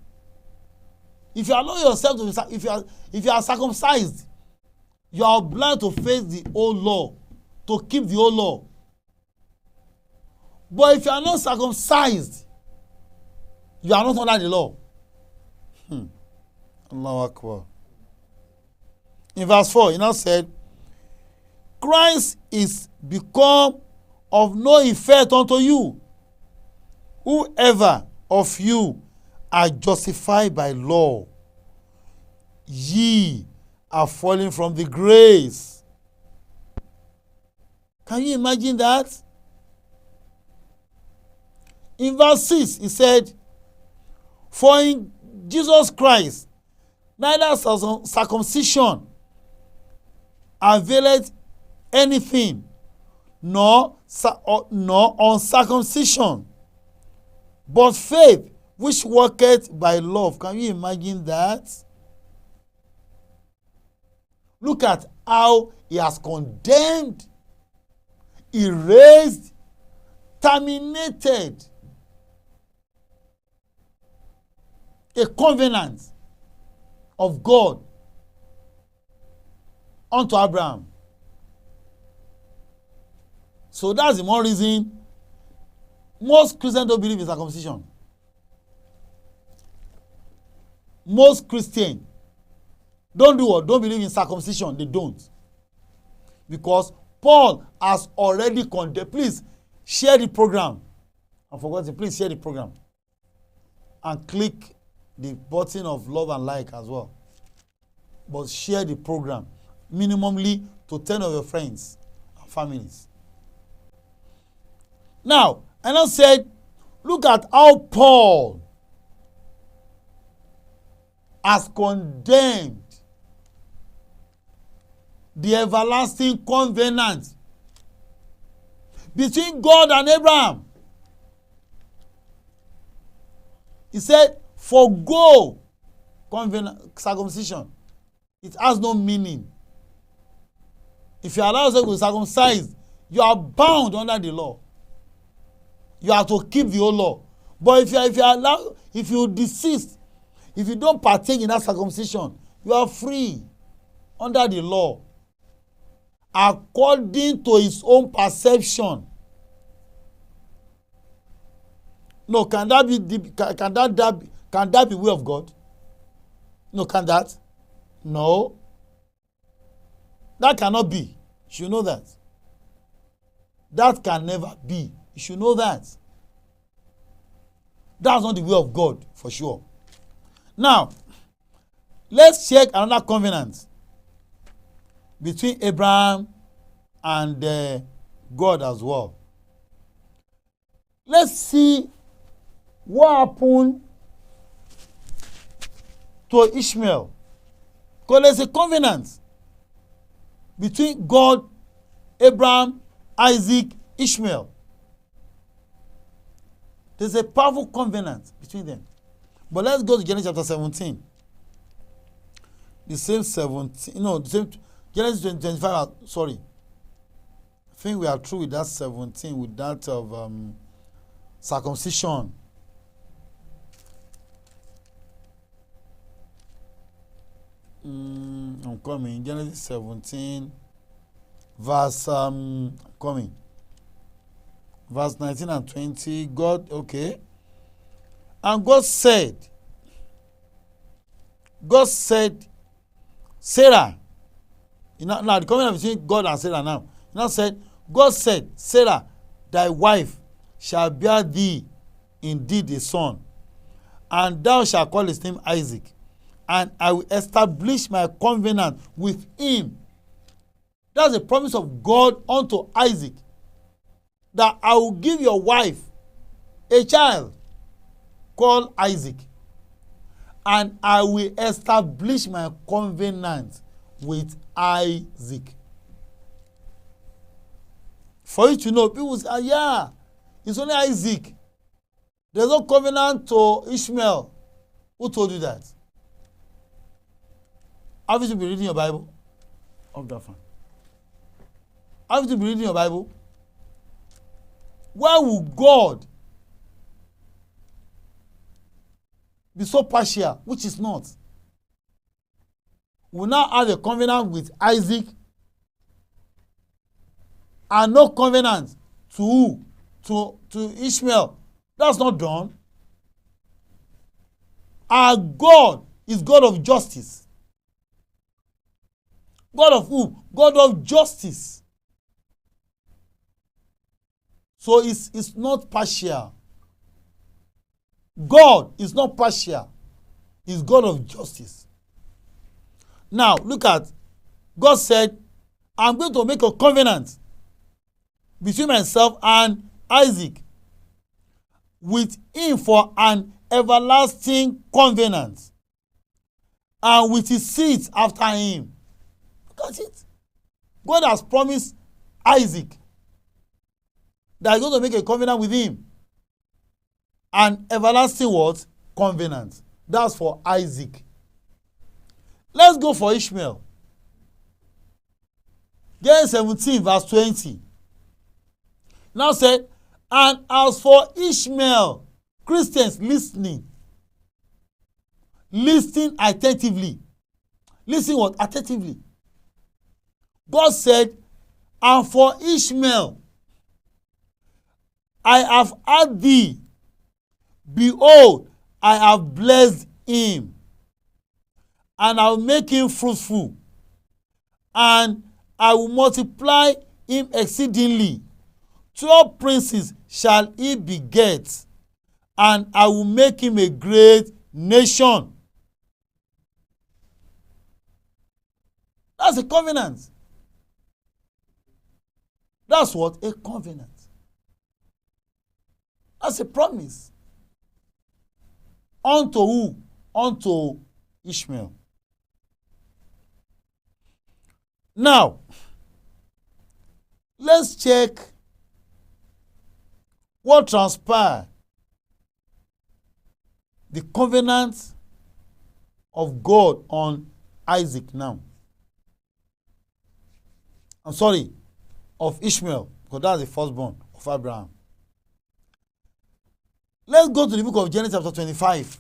If you allow yourself to be, if you are circumcised, you are obliged to face the old law, to keep the old law. But if you are not circumcised, you are not under the law. Allahu Akbar. In verse 4, he now said, Christ is become of no effect unto you. Whoever of you are justified by law, ye are falling from the grace. Can you imagine that? In verse 6, he said, for in Jesus Christ neither circumcision availeth anything, nor uncircumcision, but faith which worketh by love. Can you imagine that? Look at how he has condemned, erased, terminated a covenant of God unto Abraham. So that's the more reason most Christians don't believe in circumcision. Most Christians don't do what? Don't believe in circumcision. They don't. Because Paul has already condemned. Please share the program. I forgot to please share the program. And click the button of love and like as well. But share the program minimally to 10 of your friends and families. Now, and I said, look at how Paul has condemned the everlasting covenant between God and Abraham. He said, forgo circumcision. It has no meaning. If you allow yourself to be circumcised, you are bound under the law. You have to keep the whole law. But if you desist, if you don't partake in that circumcision, you are free under the law, according to his own perception. No, can that be will of God? No, can that? No. That cannot be. You should know that. That can never be. You should know that. That's not the will of God, for sure. Now, let's check another covenant between Abraham and God as well. Let's see what happened to Ishmael. Because there's a covenant between God, Abraham, Isaac, Ishmael. There's a powerful covenant between them. But let's go to Genesis chapter 17. The same 17, no, the same Genesis 25, sorry. I think we are through with that 17, with that of circumcision. I'm coming. Genesis 17, verse coming. Verse 19 and 20. God, okay. And God said, Sarah, now the covenant between God and Sarah now. God said, Sarah, thy wife shall bear thee indeed a son, and thou shalt call his name Isaac, and I will establish my covenant with him. That's a promise of God unto Isaac, that I will give your wife a child called Isaac, and I will establish my covenant with Isaac. For you to know, people say, yeah, it's only Isaac. There's no covenant to Ishmael. Who told you that? Have you to be reading your Bible? Off that fan. Have you to be reading your Bible? Why would God be so partial, which is not? We now have a covenant with Isaac and no covenant to who? To Ishmael. That's not done. Our God is God of justice. God of who? God of justice. So it's not partial. God is not partial. He's God of justice. Now, look at, God said, I'm going to make a covenant between myself and Isaac, with him for an everlasting covenant, and with his seed after him. Look at it. God has promised Isaac that he's going to make a covenant with him. An everlasting what? Covenant. That's for Isaac. Let's go for Ishmael. Genesis 17 verse 20. Now said, and as for Ishmael, Christians listening attentively. Listen what? Attentively. God said, and for Ishmael, I have had thee. Behold, I have blessed him, and I will make him fruitful, and I will multiply him exceedingly. 12 princes shall he beget, and I will make him a great nation. That's a covenant. That's what? A covenant. That's a promise. Unto who? Unto Ishmael. Now, let's check what transpired. The covenant of God on Isaac now. I'm sorry, of Ishmael, because that's the firstborn of Abraham. Let's go to the book of Genesis chapter 25.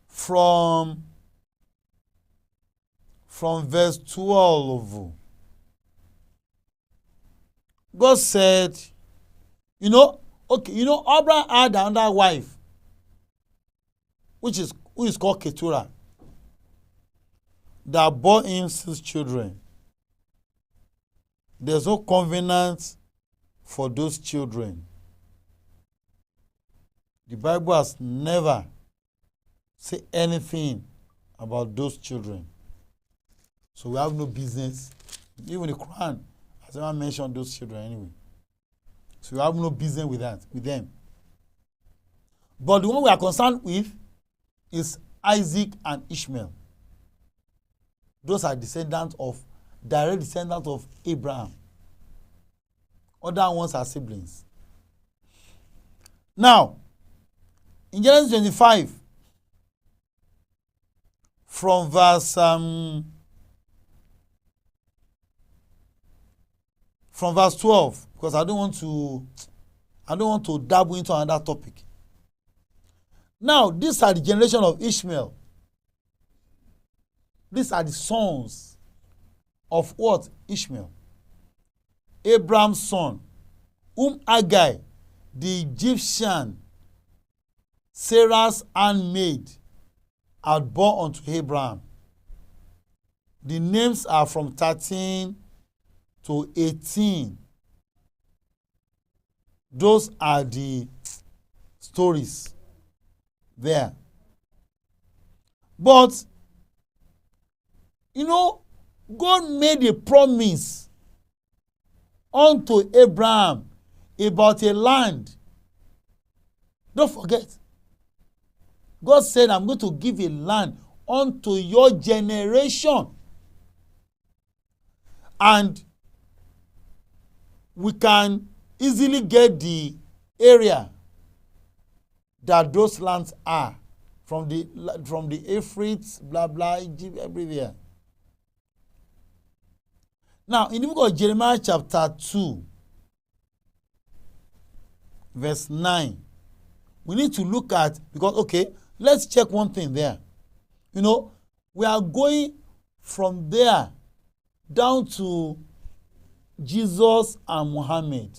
From verse 12. God said, Abraham had another wife, who is called Keturah, that bore him 6 children. There's no covenant for those children. The Bible has never said anything about those children. So we have no business. Even the Quran has never mentioned those children anyway. So we have no business with them. But the one we are concerned with is Isaac and Ishmael. Those are direct descendants of Abraham. Other ones are siblings. Now, in Genesis 25, from verse 12, because I don't want to dabble into another topic. Now, these are the generation of Ishmael. These are the sons of what? Ishmael. Abraham's son, whom Hagar, the Egyptian, Sarah's handmaid, had born unto Abraham. The names are from 13 to 18. Those are the stories there. But, God made a promise unto Abraham about a land. Don't forget. God said, I'm going to give a land unto your generation. And we can easily get the area that those lands are from the Euphrates, blah, blah, Egypt, everywhere. Now, in the book of Jeremiah chapter 2, verse 9, we need to look at, because, let's check one thing there. We are going from there down to Jesus and Muhammad.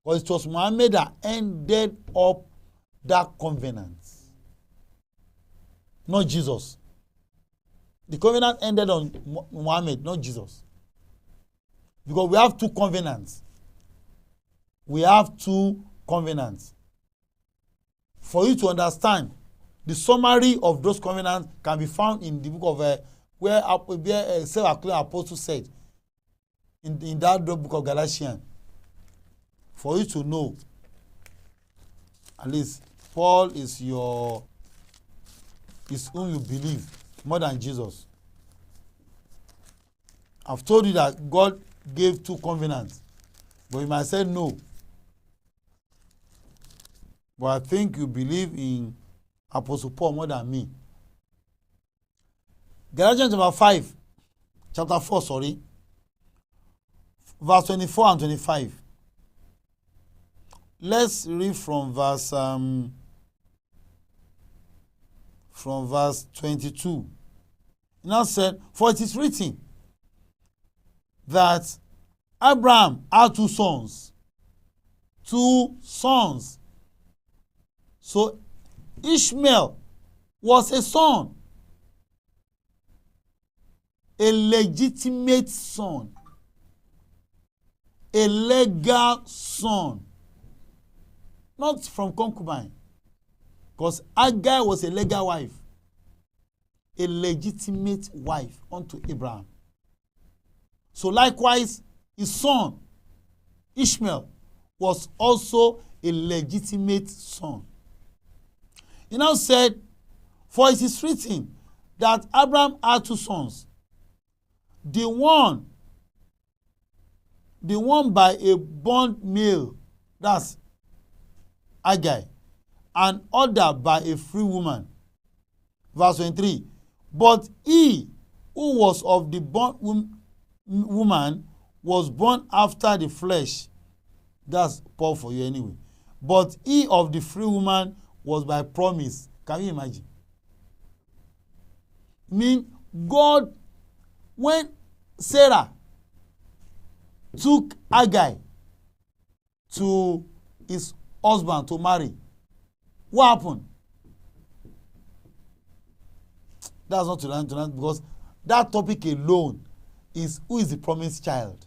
Because it was Muhammad that ended up that covenant, not Jesus. The covenant ended on Muhammad, not Jesus. Because we have 2 covenants. We have 2 covenants. For you to understand, the summary of those covenants can be found in the book of where Apostle said, in that book of Galatians. For you to know, at least Paul is whom you believe more than Jesus. I've told you that God gave 2 covenants, but you might say no. But I think you believe in Apostle Paul more than me. Galatians chapter 4, verse 24 and 25. Let's read from verse 22. It now said, for it is written that Abraham had 2 sons, 2 sons. So Ishmael was a son, a legitimate son, a legal son, not from concubine, because Agar was a legal wife, a legitimate wife unto Abraham. So likewise, his son Ishmael was also a legitimate son. He now said, for it is written that Abraham had 2 sons, the one by a bond male, that's Agar, and other by a free woman. Verse 23. But he who was of the bond woman was born after the flesh. That's Paul for you anyway. But he of the free woman was by promise. Can you imagine? God, when Sarah took Agar to his husband to marry, what happened? That's not tonight because that topic alone is who is the promised child,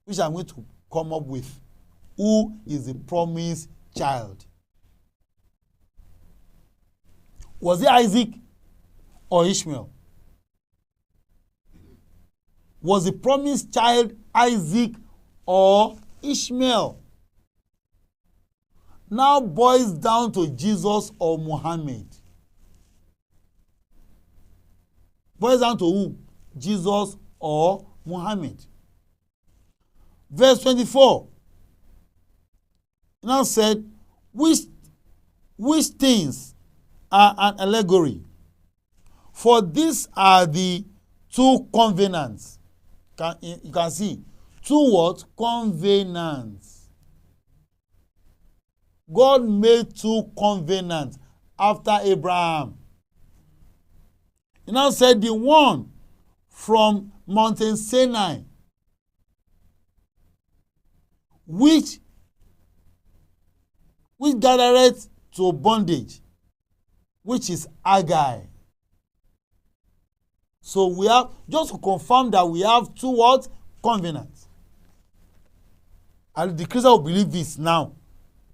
which I'm going to come up with. Who is the promised child? Was it Isaac or Ishmael? Was the promised child Isaac or Ishmael? Now boils down to Jesus or Muhammad. Boils down to who? Jesus or Muhammad. Verse 24 now said, which things are an allegory? For these are the 2 covenants. You can see 2 what? Covenants. God made 2 covenants after Abraham. He now said the one from Mountain Sinai, which gathereth to bondage, which is Agar. So we have, just to confirm that we have 2 what? Covenants. And the Christian will believe this now,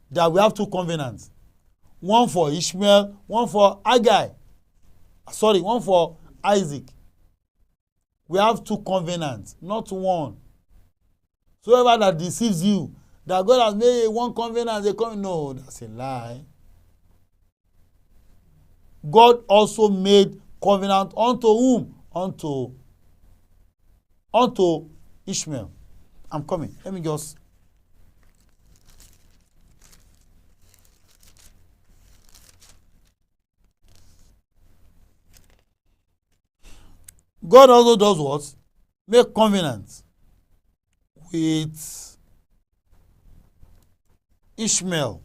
that we have 2 covenants. One for Ishmael, one for Agar. Sorry, one for Isaac. We have 2 covenants, not 1. So whoever that deceives you, that God has made 1 covenant, no, that's a lie. God also made covenant unto whom? Unto Ishmael. I'm coming. Let me just. God also does what? Make covenant with Ishmael.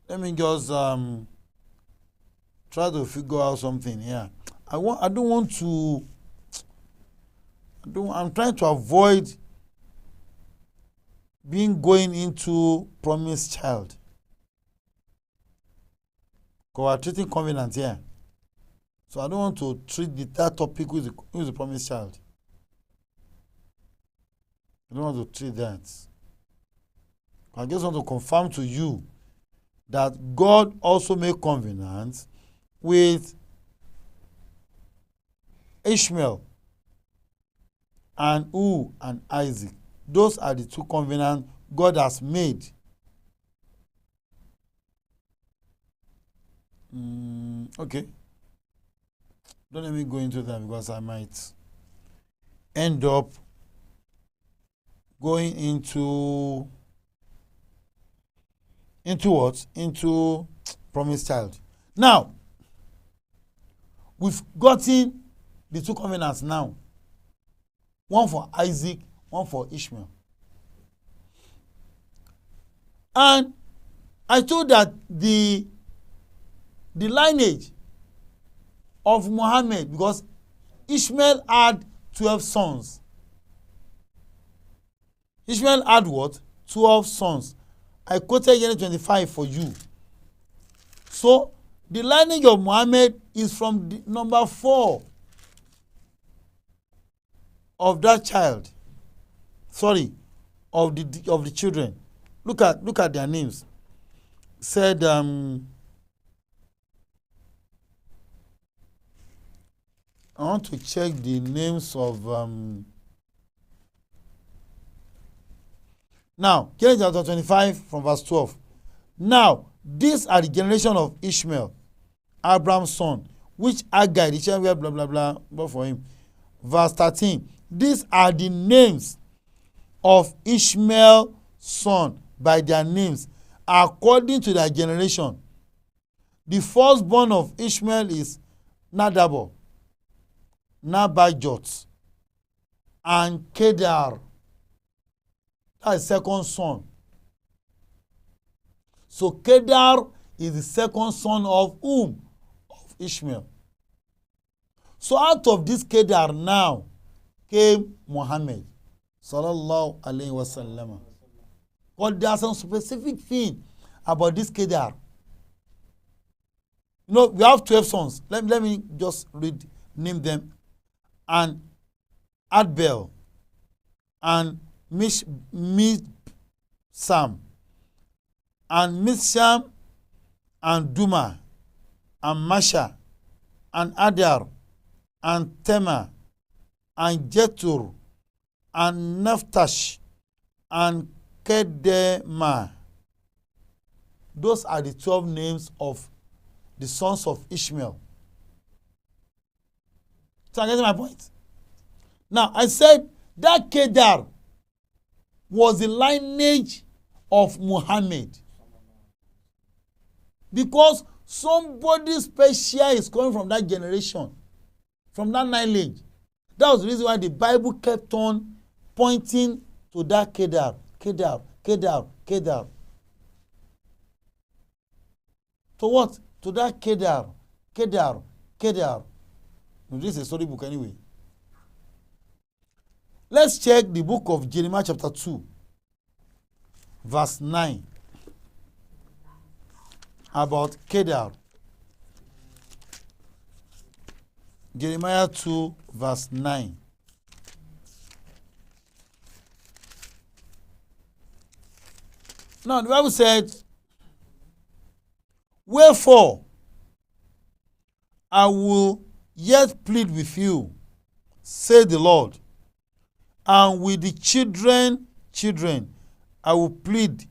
Let me just try to figure out something here. I'm trying to avoid going into promised child. Because we're treating covenant here. So I don't want to treat that topic with the promised child. I don't want to treat that. I just want to confirm to you that God also made covenants with Ishmael and Isaac. Those are the 2 covenants God has made. Okay. Don't let me go into that because I might end up going into what? Into promised child. Now, we've gotten the 2 covenants now. One for Isaac, one for Ishmael. And I told that the lineage of Muhammad, because Ishmael had 12 sons. Ishmael had what? 12 sons. I quoted Genesis 25 for you. So the lineage of Muhammad is from the number 4 of that child. Sorry, of the children. Look at their names. Said I want to check the names of now Genesis chapter 25 from verse 12. Now these are the generation of Ishmael, Abraham's son, which Agai the child blah blah blah blah for him. Verse 13. These are the names of Ishmael's son by their names according to their generation. The firstborn of Ishmael is Nadab, Nabajot, and Kedar. That is second son. So Kedar is the second son of whom? Of Ishmael. So out of this Kedar now came Muhammad sallallahu alaihi wasallam. But there are some specific thing about this Kedar. You know, we have 12 sons. Let me just name them. And Adbel, and Misham, and Misham, and Duma, and Masha, and Adar, and Tema, and Jetur, and Naftash, and Kedema. Those are the 12 names of the sons of Ishmael. So I get my point. Now I said that Kedar was the lineage of Muhammad, because somebody special is coming from that generation, from that lineage. That was the reason why the Bible kept on pointing to that Kedar, Kedar, Kedar, Kedar. To what? To that Kedar, Kedar, Kedar. This is a storybook anyway. Let's check the book of Jeremiah chapter 2, verse 9. About Kedar. Jeremiah 2, verse 9. Now the Bible said, wherefore I will yet plead with you, said the Lord, and with the children, I will plead.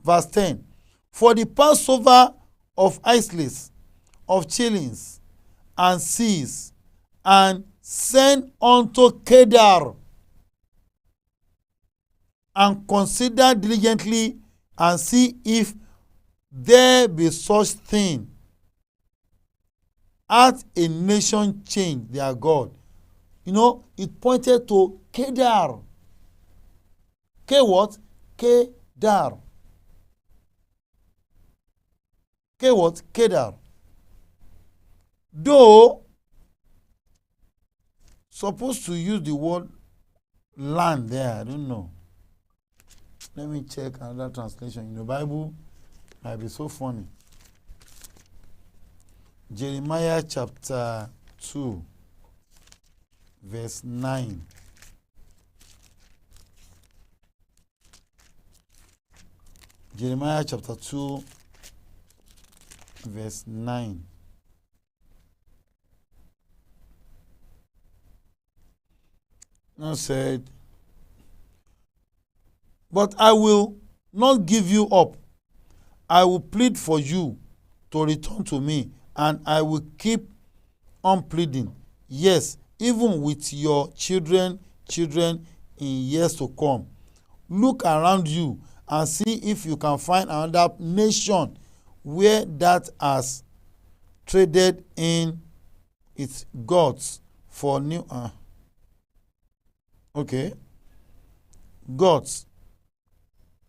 Verse 10. For the Passover of islets, of chillings, and seas, and send unto Kedar, and consider diligently, and see if there be such thing as a nation change their God. You know, it pointed to Kedar. K what? Kedar. K what? Kedar. Though supposed to use the word land there, I don't know. Let me check another translation. In the Bible, might be so funny. Jeremiah chapter 2, verse 9. Jeremiah chapter 2, verse 9. Now said, but I will not give you up. I will plead for you to return to me, and I will keep on pleading. Yes, even with your children in years to come. Look around you and see if you can find another nation where that has traded in its gods for new gods,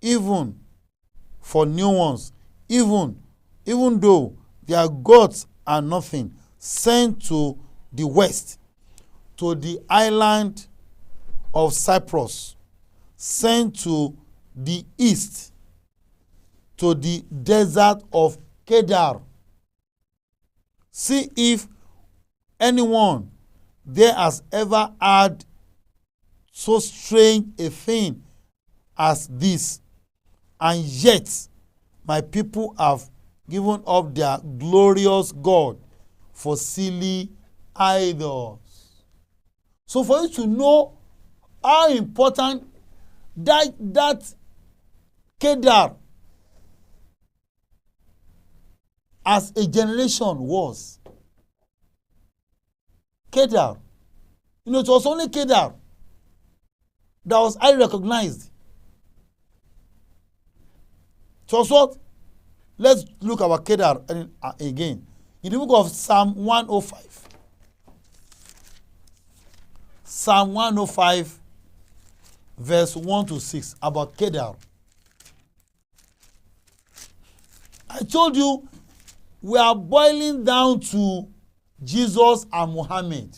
even for new ones, even though their gods are nothing, sent to the west, to the island of Cyprus, sent to the east, to the desert of Kedar. See if anyone there has ever had so strange a thing as this, and yet my people have given up their glorious God for silly idols. So for you to know how important that Kedar as a generation was. Kedar. You know, it was only Kedar that was highly recognized. It was what? Let's look at our Kedar again. In the book of Psalm 105. Psalm 105, verse 1 to 6, about Kedar. I told you we are boiling down to Jesus and Muhammad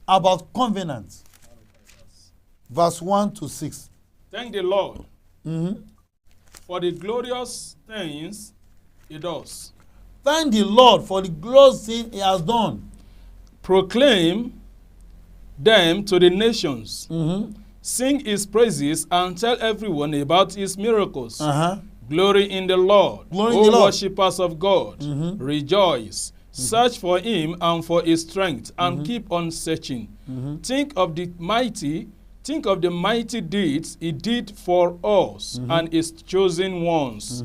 about covenant. Verse 1 to 6. Thank the Lord for the glorious things he does. Thank the Lord for the glorious thing he has done. Proclaim them to the nations. Sing his praises and tell everyone about his miracles. Glory in the Lord. Glory in the Lord. Worshippers of God, rejoice. Search for him and for his strength, and keep on searching. Think of the mighty deeds he did for us and his chosen ones.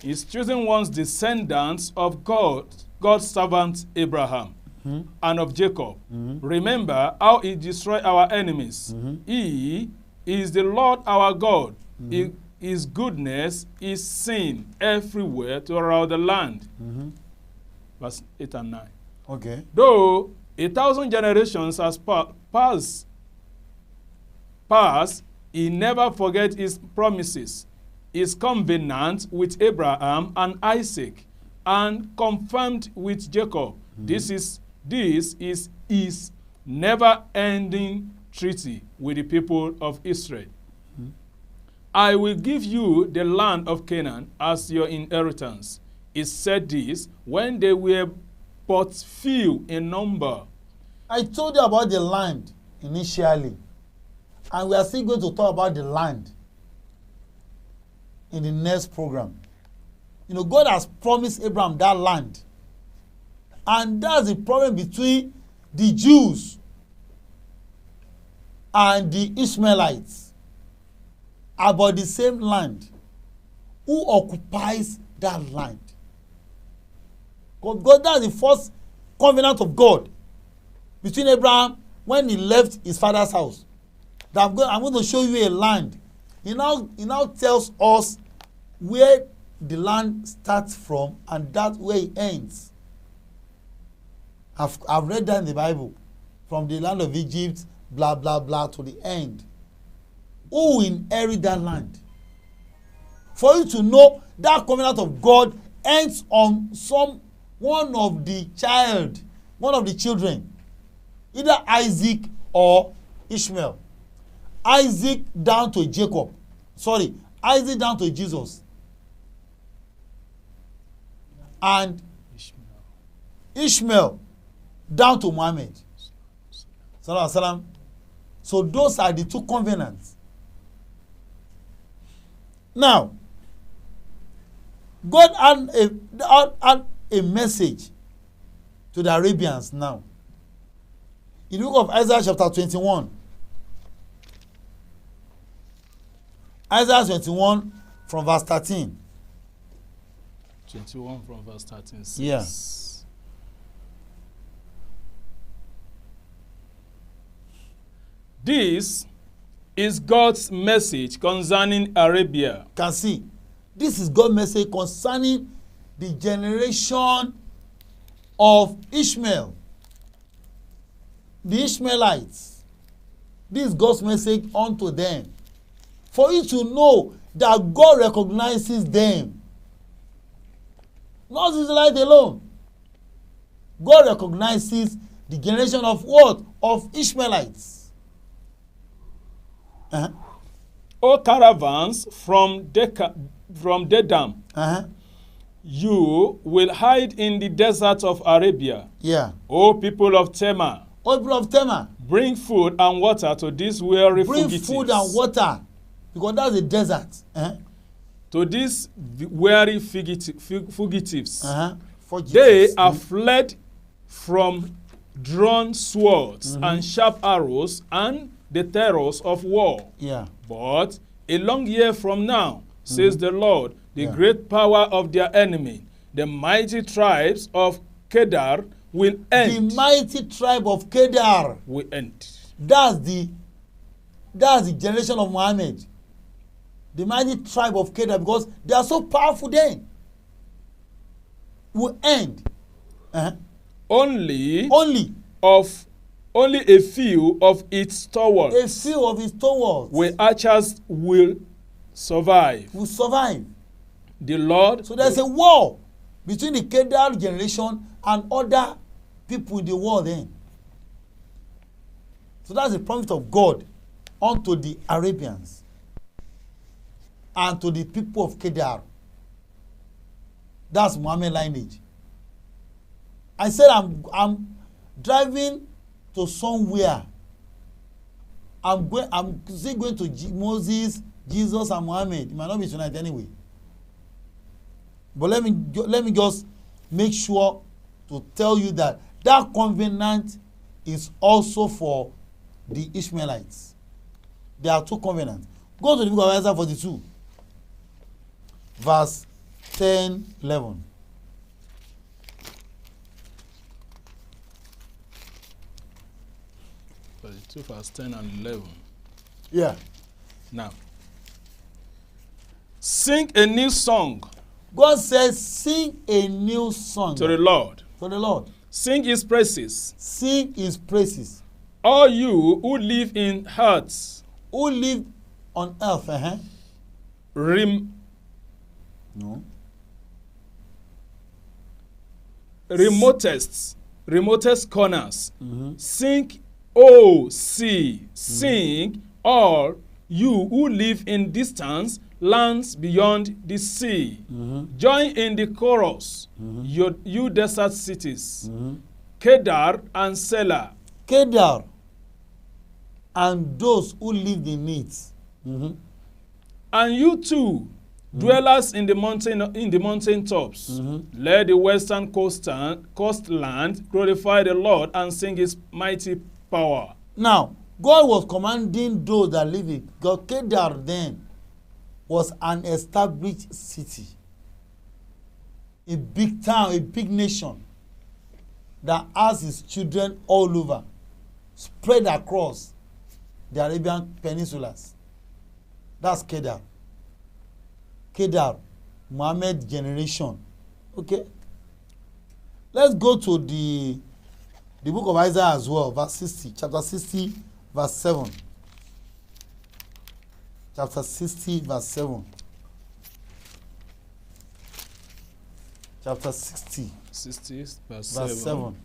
His chosen ones, descendants of God's servant Abraham and of Jacob. Remember how he destroyed our enemies. He is the Lord our God. His goodness is seen everywhere throughout the land. Verse 8 and 9. Okay. Though 1,000 generations has passed, he never forgets his promises, his covenant with Abraham and Isaac, and confirmed with Jacob. This is his never-ending treaty with the people of Israel. I will give you the land of Canaan as your inheritance. He said this when they were but few in number. I told you about the land initially, and we are still going to talk about the land in the next program. You know, God has promised Abraham that land, and that's the problem between the Jews and the Ishmaelites about the same land. Who occupies that land? God, that's the first covenant of God between Abraham when he left his father's house. That I'm going to show you a land. He now tells us where the land starts from and that's where it ends. I've read that in the Bible, from the land of Egypt, blah blah blah, to the end. Who will inherit that land? For you to know that covenant of God ends on one of the children, either Isaac or Ishmael. Isaac down to Jacob. Isaac down to Jesus. And Ishmael down to Muhammad. So those are the two covenants. Now, God had a message to the Arabians now. In the book of Isaiah chapter 21. Isaiah 21 from verse 13. 21 from verse 13 says, Yeah. This is God's message concerning Arabia. Can see, this is God's message concerning the generation of Ishmael, the Ishmaelites. This is God's message unto them, for you to know that God recognizes them, not Israelites alone. God recognizes the generation of what? Of Ishmaelites. Uh-huh. O caravans from Dedam, Uh-huh. you will hide in the desert of Arabia. Yeah. O people of Tema, O people of Tema, bring food and water to these weary bring fugitives. food and water, because that's a desert. Uh-huh. To these weary fugitives. Uh-huh. They are fled from drawn swords and sharp arrows and the terrors of war. Yeah. But a long year from now, says the Lord, the Yeah. great power of their enemy, the mighty tribes of Kedar will end. The mighty tribe of Kedar. Will end. That's the generation of Muhammad. The mighty tribe of Kedar, because they are so powerful then, will end. Uh-huh. Only Only a few of its stalwarts. a few of his stalwarts where archers will survive. will survive. The Lord. So there's a war between the Kedar generation and other people in the world then. So that's the promise of God unto the Arabians and to the people of Kedar. That's Muhammad lineage. I said I'm driving to somewhere. I'm still going to Moses, Jesus, and Muhammad. It might not be tonight anyway. But let me just make sure to tell you that covenant is also for the Ishmaelites. There are two covenants. Go to the book of Isaiah 42, verse 10, 11. Verse 10 and 11. Yeah. Now, sing a new song God says, sing a new song to the Lord. To the Lord. Sing his praises. Sing his praises. All you who live in hearts. Who live on earth, No. remotest corners. Sing, oh, sing, all you who live in distant lands beyond the sea. Join in the chorus, you desert cities. Kedar and Selah. Kedar and those who live in it. And you too, dwellers in the mountain tops. Let the western coastland glorify the Lord and sing his mighty power. Now, God was commanding those that live in God. Kedar then was an established city, a big town, a big nation that has its children all over, spread across the Arabian peninsulas. That's Kedar. Kedar, Muhammad generation. Okay. Let's go to the book of Isaiah as well, verse 60, chapter 60, verse 7. Chapter 60, verse 7. Chapter 60, 60, verse 7.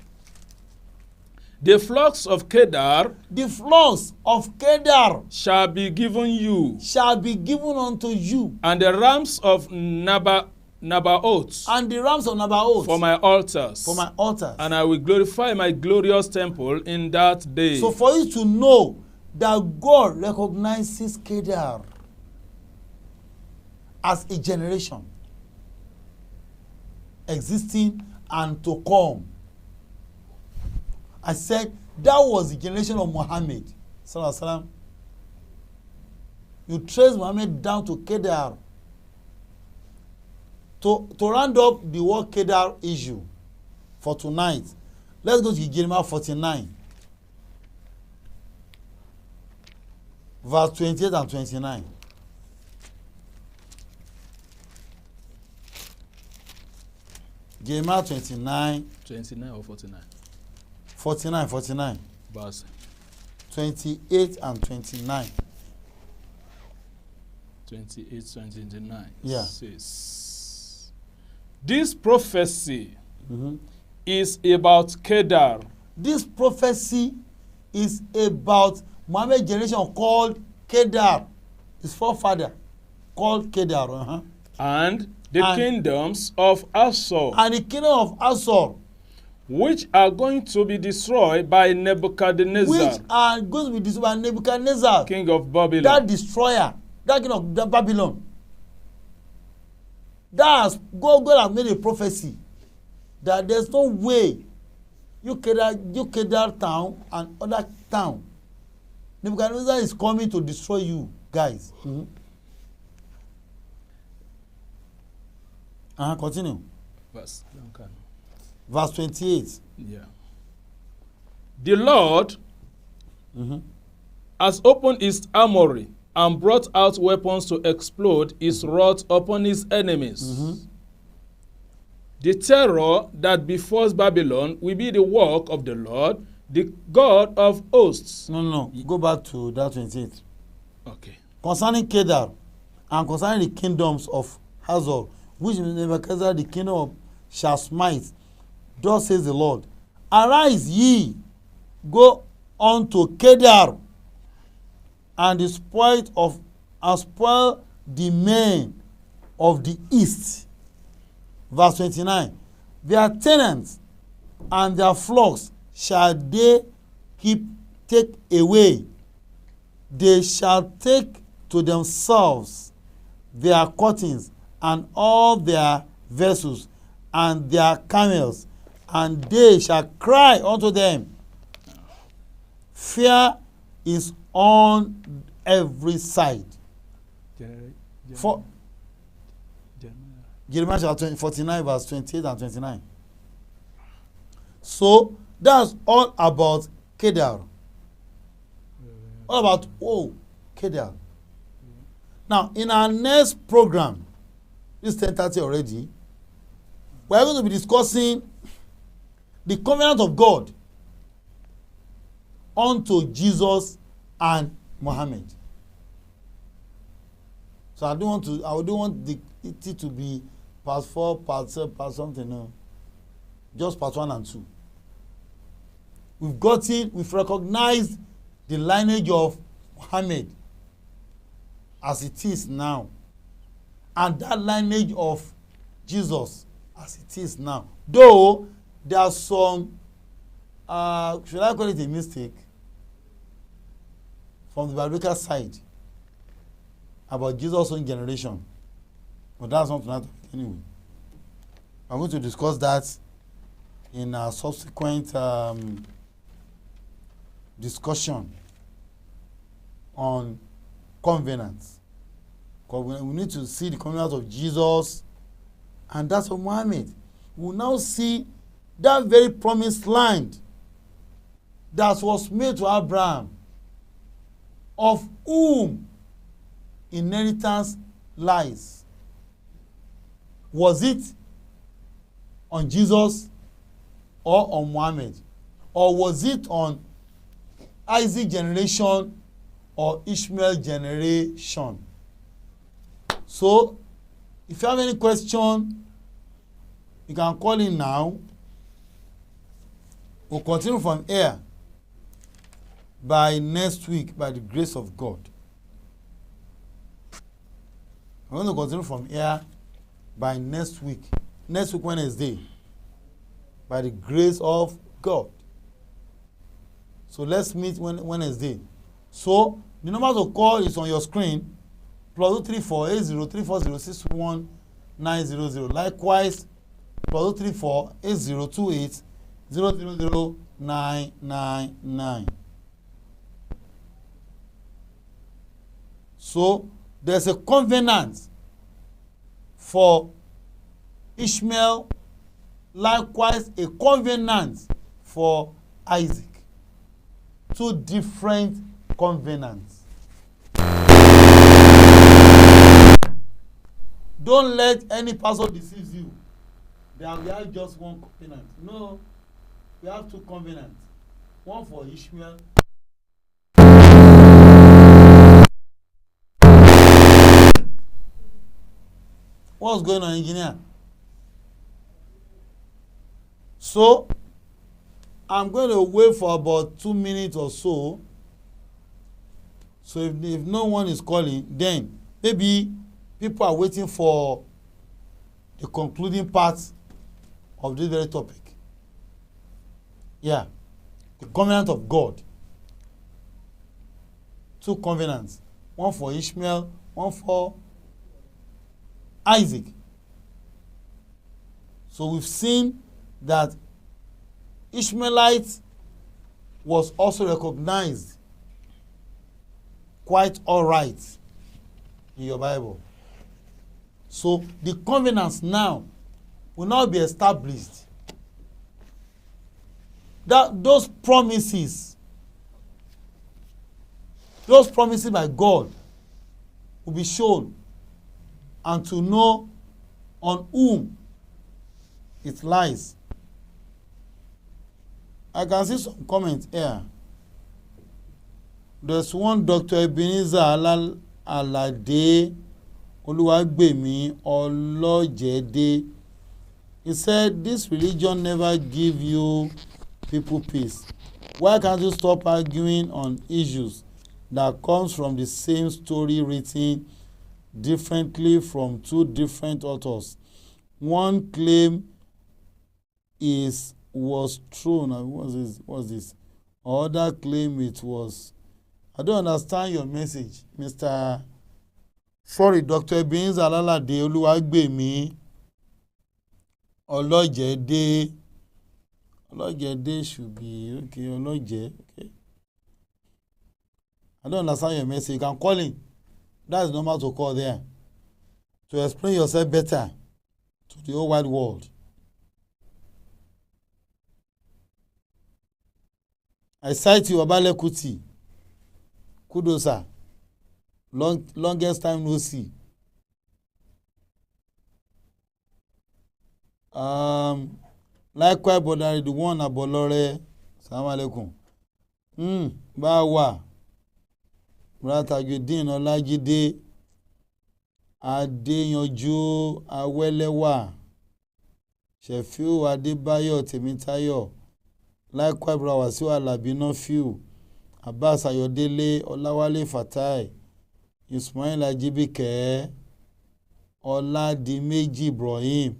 The flocks of Kedar. The flocks of Kedar shall be given you. Shall be given unto you. And the rams of Nabaoth. And the rams of Nabaoth. For my altars. For my altars. And I will glorify my glorious temple in that day. So for you to know that God recognizes Kedar as a generation existing and to come. I said that was the generation of Muhammad. You trace Muhammad down to Kedar. To round up the word Kedar issue for tonight, let's go to Jeremiah 49, verse 28 and 29. Jeremiah 29 or 49? 49. Verse 28 and 29. 28, 29. Yeah. Says, this prophecy is about Kedar. This prophecy is about Muhammad's generation called Kedar, his forefather called Kedar. And the kingdoms of Assur, And the kingdom of Assur, which are going to be destroyed by Nebuchadnezzar, which are going to be destroyed by Nebuchadnezzar, king of Babylon. that destroyer, that king of Babylon. God has made a prophecy that there's no way you Kedar town and other town, Nebuchadnezzar is coming to destroy you guys. Continue. Verse 28. Yeah. The Lord has opened his armory and brought out weapons to explode his wrath upon his enemies. The terror that befalls Babylon will be the work of the Lord, the God of hosts. No. Go back to that 28. Okay. Concerning Kedar and concerning the kingdoms of Hazor, which Nebuchadnezzar the kingdom of shall smite, thus says the Lord, arise ye, go unto Kedar, and spoil the men of the east. Verse 29. Their tenants and their flocks shall they take away. They shall take to themselves their curtains and all their vessels and their camels, and they shall cry unto them. Fear is on every side. For Jeremiah chapter 49 verse 28 and 29. So that's all about Kedar. All about Kedar. Now in our next program, this 10:30 already, we are going to be discussing the covenant of God unto Jesus and Muhammad. So I don't want it to be part 4, part 7, part something. No, just part 1 and 2. We've recognized the lineage of Muhammad as it is now, and that lineage of Jesus as it is now. Though there are some, should I call it a mistake, from the biblical side about Jesus' own generation. But that's not tonight anyway. I'm going to discuss that in a subsequent discussion on covenants. Because we need to see the covenant of Jesus and that of Muhammad. We will now see that very promised land that was made to Abraham, of whom inheritance lies. Was it on Jesus or on Muhammad? Or was it on Isaac generation or Ishmael generation? So, if you have any question, you can call in now. We'll continue from here by next week, by the grace of God. We're going to continue from here by next week Wednesday, by the grace of God. So let's meet Wednesday. So the number to call is on your screen, +234 8034061900. Likewise, +234 8028 000999. So there's a covenant for Ishmael, likewise a covenant for Isaac. Two different covenants. Don't let any pastor deceive you that we have just one covenant. No, we have two covenants. One for Ishmael. What's going on, engineer? So I'm going to wait for about 2 minutes or so. So if no one is calling, then maybe people are waiting for the concluding part of this very topic. Yeah, the covenant of God. 2 covenants, one for Ishmael, one for Isaac. So we've seen that Ishmaelite was also recognized quite all right in your Bible. So the covenants now will now be established. That those promises by God will be shown, and to know on whom it lies. I can see some comments here. There's one Dr. Ebenezer Alade Oluwagbemi Olojede. He said, this religion never give you people peace. Why can't you stop arguing on issues that comes from the same story written differently from 2 different authors? One claim was true. Now, what's this? Other claim it was. I don't understand your message, Mr. Sorry, Dr. Ebenezer Alalade Oluwagbemi Olojede. Olojede should be okay. Oloje, okay. I don't understand your message. You can call in. That's normal to call there to explain yourself better to the whole wide world. I cite you, Obale Kuti. Kudos, sir. Longest time no see. Likewise, brother, the one Abolore. Assalamu alaikum. Bawa. Brother Tajudeen Olajide. Adeyanju Awelewa. Shefiu Adebayo Temitayo. Likewise, brother Wasiu Alabi Nofiu. Abbas Ayodele Olawale Fatai. Ismail Ajibike. Oladimeji Ibrahim.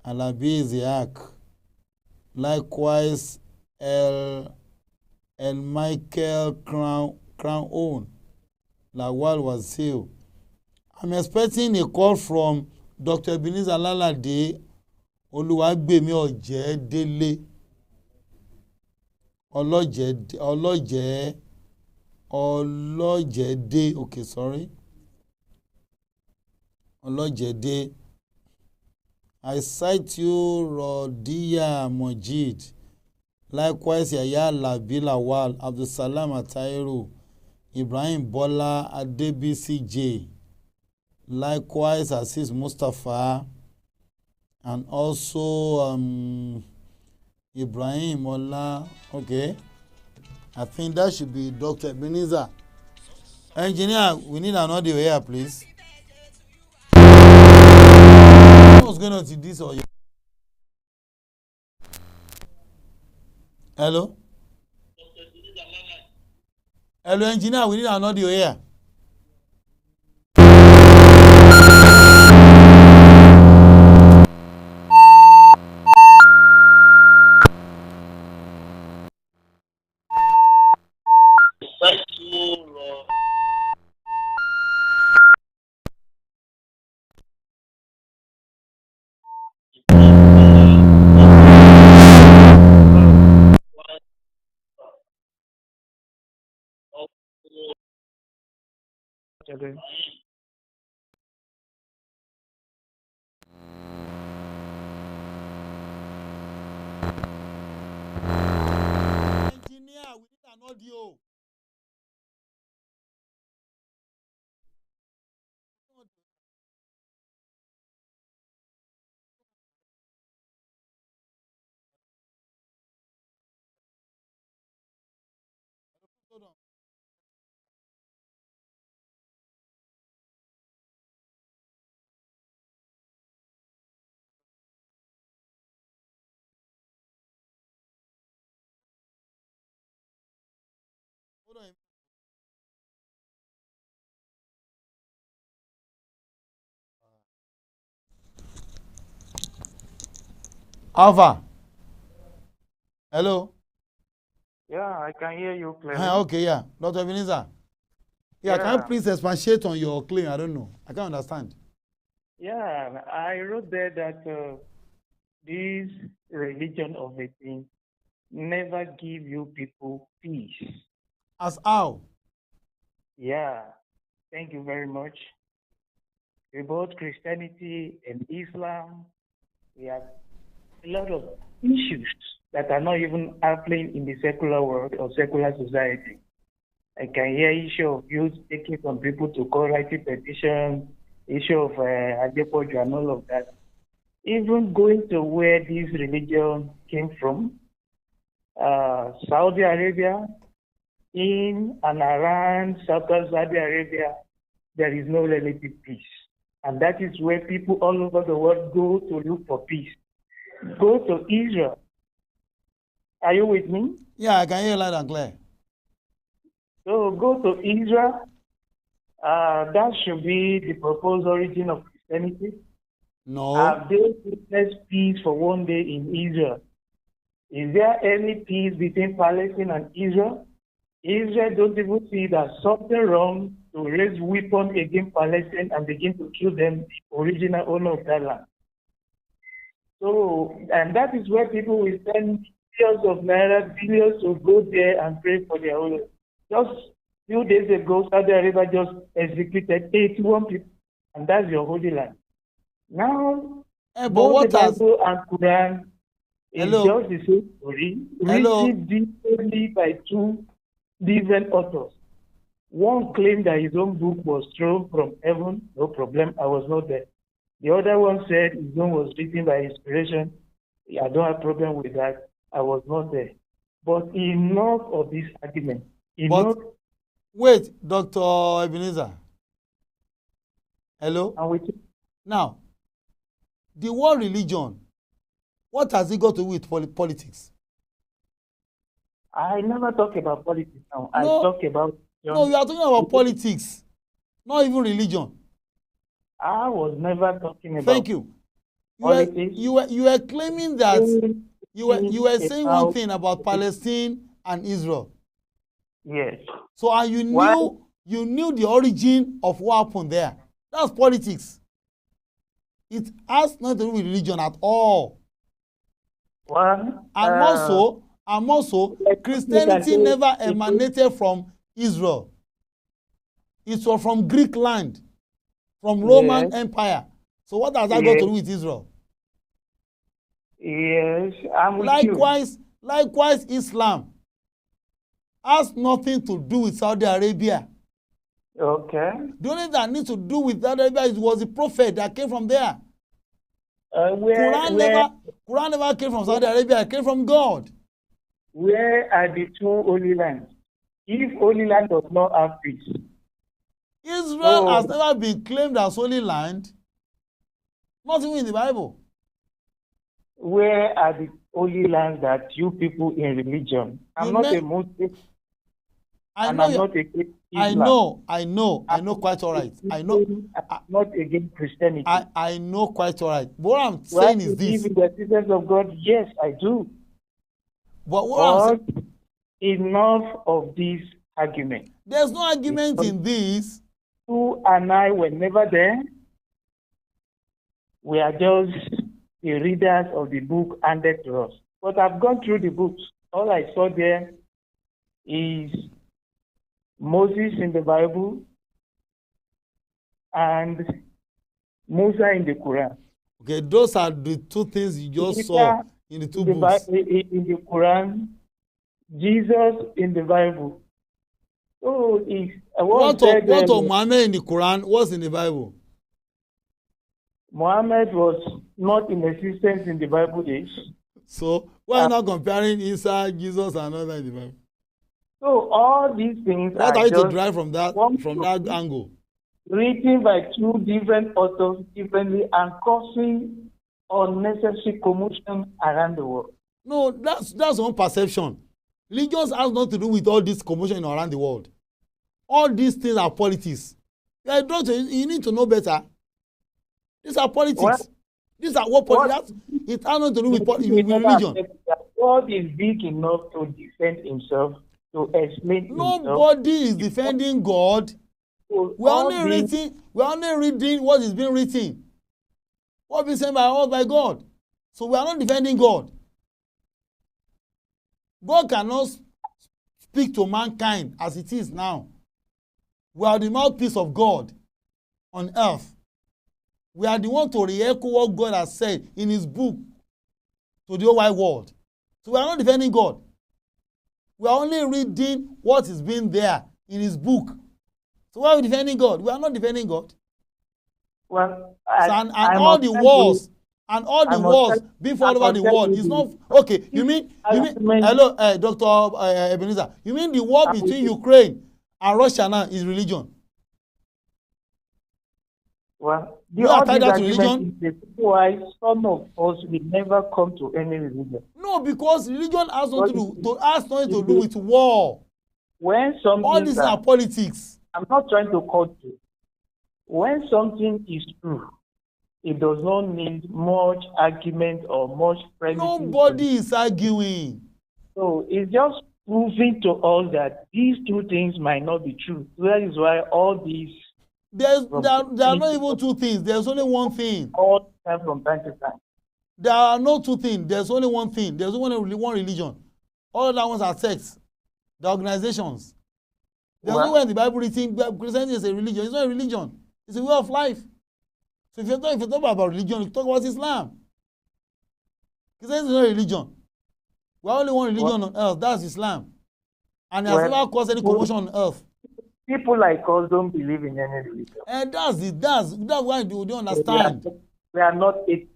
Alabi Isaac. Likewise, El Michael Crown Own. Lawal Wasiu. I'm expecting a call from Dr. Ebenezer Alalade Oluwagbemi Ojedele. Olojede. Okay, sorry. Olojede. I cite you, Rodiya Mojid. Likewise, Yaya Labi Lawal, Abdulsalam Atairu, Ibrahim Bola Adebisi J. Likewise, Aziz Mustafa, and also Ibrahim Ola. Okay, I think that should be Dr. Ebenezer. Engineer, we need an audio here, please. What's going on to this or hello? Hello, engineer, we need an audio here. Okay. Engineer, we need an audio. Hold on. Alpha. Hello. Yeah, I can hear you clearly. Okay, yeah. Dr. Ebenezer. Yeah, can you please expatiate on your claim? I don't know. I can't understand. Yeah, I wrote there that this religion of a thing never give you people peace. As how? Yeah, thank you very much. Both Christianity and Islam, we have a lot of issues that are not even happening in the secular world or secular society. I can hear issue of youth taking from people to court, writing petitions, issue of Adepoju and all of that. Even going to where this religion came from, Saudi Arabia, in and around Southern Saudi Arabia, there is no relative peace. And that is where people all over the world go to look for peace. Go to Israel. Are you with me? Yeah, I can hear you loud and clear. So go to Israel. That should be the proposed origin of Christianity. No. Have they witnessed peace for one day in Israel? Is there any peace between Palestine and Israel? Israel don't even see that something wrong to raise weapons against Palestine and begin to kill them, the original owner of that land. So, and that is where people will spend billions of naira, billions to go there and pray for their own. Just few days ago, Saudi Arabia just executed 81 people, and that's your holy land. Now, But both what the has... Bible and Quran is just the same story, written differently by two different authors. One claimed that his own book was thrown from heaven, no problem, I was not there. The other one said his own was written by inspiration. I don't have problem with that. I was not there. But enough of this argument. Enough. But wait, Dr. Ebenezer. Hello? Now, the word religion, what has it got to do with politics? I never talk about politics now. I talk about... No, you are talking about politics, not even religion. I was never talking about... Thank you. You were claiming that you were saying one thing about Palestine and Israel. Yes. So and you knew the origin of what happened there. That's politics. It has nothing to do with religion at all. Well, and also, Christianity never emanated from Israel. It was from Greek land, from Roman Empire. So what does that got to do with Israel? Yes, I'm with you. Likewise, Islam has nothing to do with Saudi Arabia. Okay. The only thing that needs to do with Saudi Arabia was the prophet that came from there. Quran never came from Saudi Arabia. It came from God. Where are the two Holy Lands? If Holy Land does not have peace. Israel has never been claimed as Holy Land. Not even in the Bible. Where are the Holy Lands that you people in religion? I'm not a Muslim. I know quite all right. I'm not against Christianity. I know quite all right. But what I'm saying is this. In the existence of God, yes, I do. But enough of this argument. There's no argument in this. You and I were never there. We are just the readers of the book handed to us. But I've gone through the books. All I saw there is Moses in the Bible and Musa in the Quran. Okay, those are the two things you just saw in the two books. In the Quran, Jesus in the Bible. So what of Muhammad in the Quran? What's in the Bible? Muhammad was not in existence in the Bible days. So why are you not comparing Isa, Jesus, and other in the Bible? So all these things what are you to drive from that angle? Written by two different authors differently and causing unnecessary commotion around the world. No, that's one perception. Religion has nothing to do with all this commotion around the world. All these things are politics. You don't, you need to know better. These are politics. What? These are what politics. It has nothing to do with religion. God is big enough to defend himself, to explain himself. Nobody is defending God. We're only reading what is being written. What is said by us by God. So we are not defending God. God cannot speak to mankind as it is now. We are the mouthpiece of God on earth. We are the one to re-echo what God has said in his book to the whole wide world. So we are not defending God. We are only reading what is being there in his book. So why are we defending God? We are not defending God. Well, all the wars being fought over the world is not okay. You mean hello, Dr. Ebenezer? You mean the war between Ukraine and Russia now is religion? Well, you apply that to religion? Is why some of us will never come to any religion. No, because religion has nothing to do with war. When something all these are politics. I'm not trying to cut you. When something is true, it does not need much argument or much premise. Nobody is arguing. So it's just proving to us that these two things might not be true. That is why all these. There are not even two things. There's only one thing. All time from time to time. There are no two things. There's only one thing. There's only one religion. All other ones are sects. The organizations. There's no way in the Bible written Christianity is a religion. It's not a religion. It's a way of life. So if you talk about religion, you talk about Islam. Christianity is not a religion. We are only one religion on earth. That's Islam. And it has never caused any commotion on earth. People like us don't believe in any religion. And that's why you don't understand. We are not it.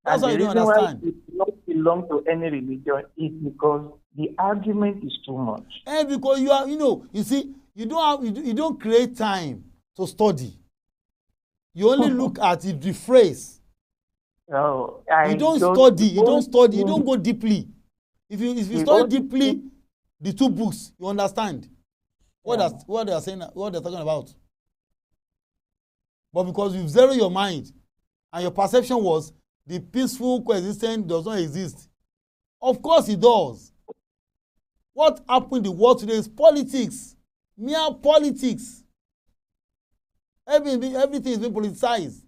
That's why you don't understand. We do not belong to any religion is because the argument is too much. And because you see, you don't create time to study. You only look at the phrase. No, you don't study. You don't go deeply. If you study deeply the two books, you understand what they are saying, what they're talking about. But because you zero your mind and your perception was the peaceful coexistence does not exist. Of course it does. What happened in the world today is politics. Mere politics. Everything is being politicized.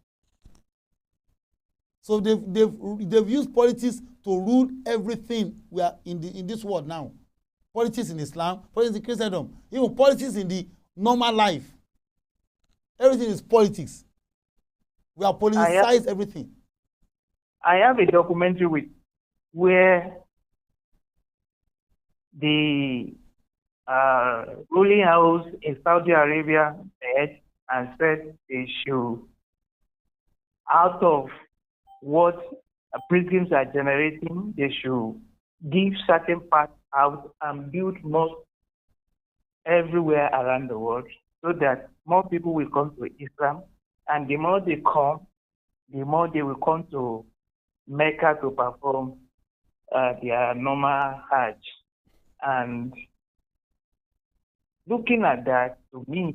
So they've used politics to rule everything we are in this world now. Politics in Islam, politics in Christendom, even politics in the normal life. Everything is politics. We are politicized everything. I have a documentary where the ruling house in Saudi Arabia said they should, out of what pilgrims are generating, they should give certain parts out and build mosques everywhere around the world so that more people will come to Islam. And the more they come, the more they will come to Mecca to perform their normal Hajj. And looking at that, to me,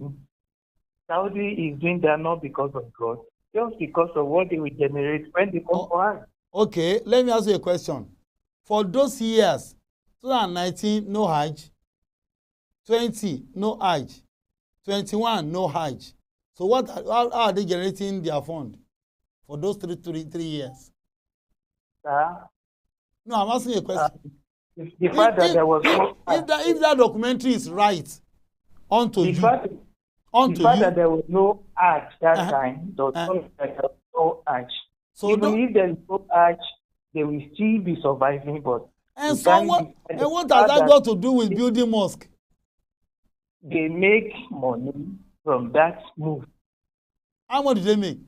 Saudi is doing that not because of God, just because of what they will generate when they come for Hajj. Okay, let me ask you a question. For those years, 2019, no Hajj. 20, no Hajj. 21, no Hajj. So how are they generating their fund for those three years? No, I'm asking you a question. The fact that there was if that documentary is right, the fact that there was no Hajj that time, there was no Hajj. So even if there is no Hajj, they will still be surviving. But what has that got to do with building mosque? They make money from that move. How much do they make?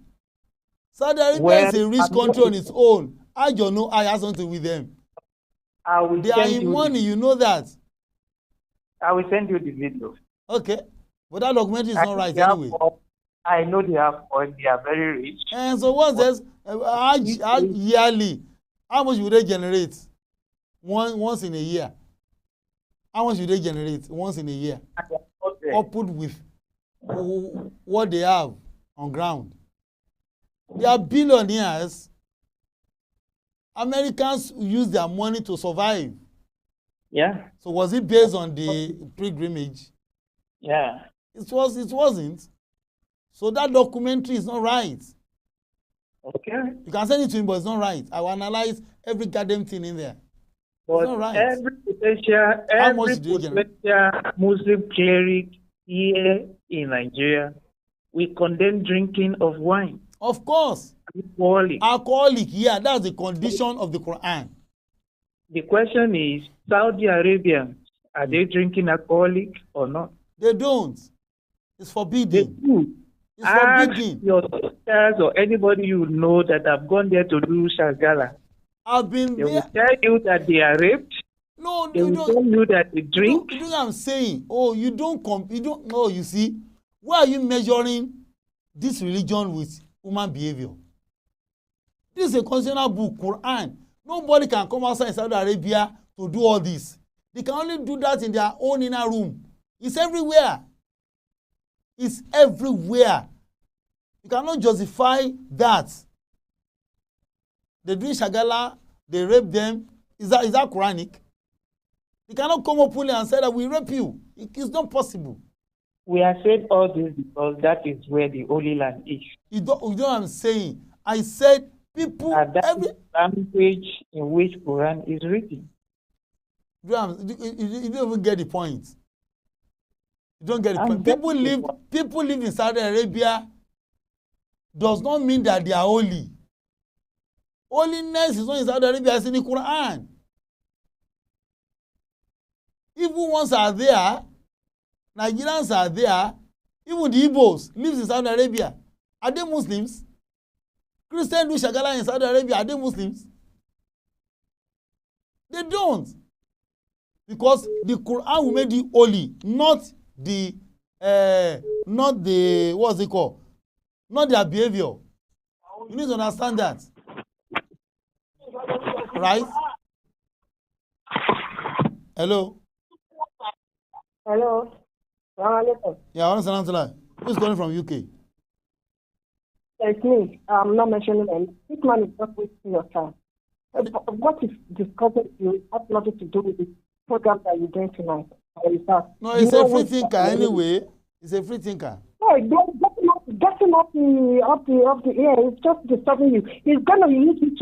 Saudi Arabia is a rich country on its own. I don't know. I have something with them. They are in money, you know that. I will send you the video. Okay. But that documentary is not right anyway. I know they have oil. They are very rich. And so what's this? Yearly, how much will they generate? once in a year. How much do they generate once in a year? Coupled with what they have on ground. They are billionaires. Americans use their money to survive. Yeah. So was it based on the pilgrimage? Yeah. It wasn't. So that documentary is not right. Okay. You can send it to him, but it's not right. I will analyze every goddamn thing in there. But it's not right. every potential Muslim cleric here in Nigeria, we condemn drinking of wine. Of course. Alcoholic, yeah, that's the condition of the Quran. The question is, Saudi Arabia, are they drinking alcoholic or not? They don't. It's forbidden. They do. It's forbidden. Ask your sisters or anybody you know that have gone there to do shagala. I've been They there. will tell you that they are raped. No, they will tell you that they drink. You know what I'm saying? Oh, you don't. No, you see, why are you measuring this religion with human behavior? This is a constitutional book, Quran. Nobody can come outside Saudi Arabia to do all this. They can only do that in their own inner room. It's everywhere. It's everywhere. You cannot justify that. They do shagala, they rape them. Is that Quranic? You cannot come openly and say that we rape you. It's not possible. We are saying all this because that is where the Holy Land is. You know what I'm saying? I said people. And that is the language in which Quran is written. You don't even get the point. You don't get the point. People live in Saudi Arabia does not mean that they are holy. Holiness is not in Saudi Arabia, it's in the Quran. Even ones are there, Nigerians are there, even the Igbos lives in Saudi Arabia. Are they Muslims? Christians do shagala in Saudi Arabia, are they Muslims? They don't. Because the Quran will make you holy, not the what's it called? Not their behavior. You need to understand that. Right? Hello? Hello. Yeah, I want to sound like. Who's calling from UK? It's me. I'm not mentioning them. This man is just wasting your time. What is discussing you has nothing to do with the program that you're doing tonight. No, it's a free thinker anyway. It's a free thinker. No, getting off the air is just disturbing you. He's gonna use it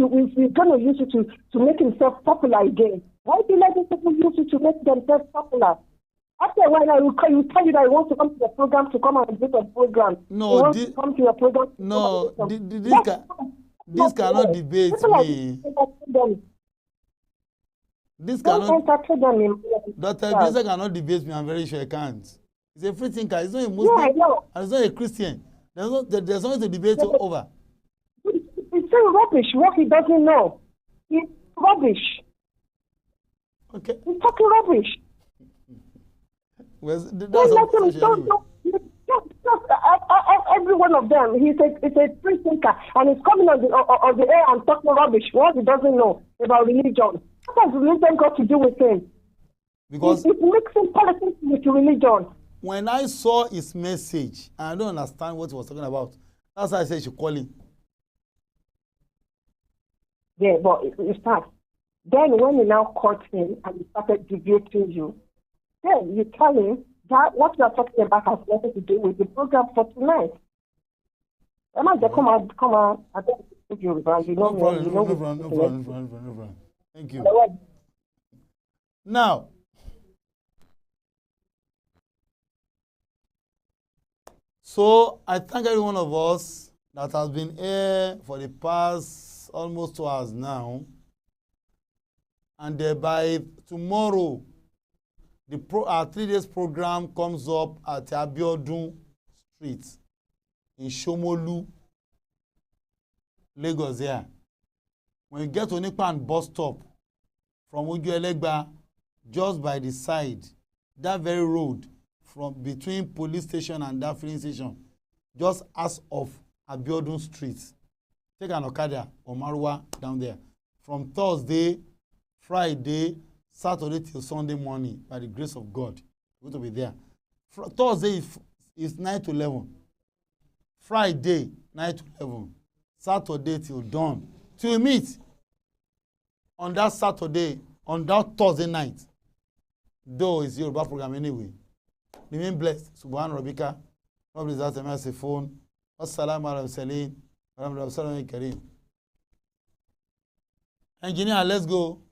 to make himself popular again. Why do you let these people use it to make themselves popular? After a while, I will tell you that he wants to come to the program to come and do the program. No, to come to your program. No, this cannot debate me. This cannot. Dr. Bisa cannot debate me. I'm very sure he can't. He's a free thinker. He's not a Muslim. Yeah, and he's not a Christian. There's nothing to debate over. He's saying rubbish. What he doesn't know. He's rubbish. Okay. He's talking rubbish. Every one of them, he's a free thinker, and he's coming on the air and talking rubbish. What he doesn't know about religion. What has religion got to do with him? Because he's mixing politics with religion. When I saw his message, I don't understand what he was talking about. That's why I said you should call him. Yeah, but it starts. Then when you now caught him and he started debating you, then you tell him that what you are talking about has nothing to do with the program for tonight. Come on. I don't think you know. No problem. Thank you. Now, so I thank every one of us that has been here for the past almost 2 hours now. And by tomorrow, our 3 days program comes up at Abiodun Street in Shomolu, Lagos here. When you get to Nipan bus stop from Ojuelegba, just by the side, that very road from between police station and that filling station, just as of Abiodun Street. Take an Okada or Marwa down there. From Thursday, Friday, Saturday till Sunday morning, by the grace of God. We're going to be there. Thursday is 9 to 11. Friday, 9 to 11. Saturday till dawn. Till we meet on that Saturday, on that Thursday night. Though it's Yoruba program anyway. Remain blessed. Subhan Rabbika. Rabbil Izzati amma yasifun. Wassalamu ala mursalin. Walhamdulillahi rabbil alamin. Engineer, let's go.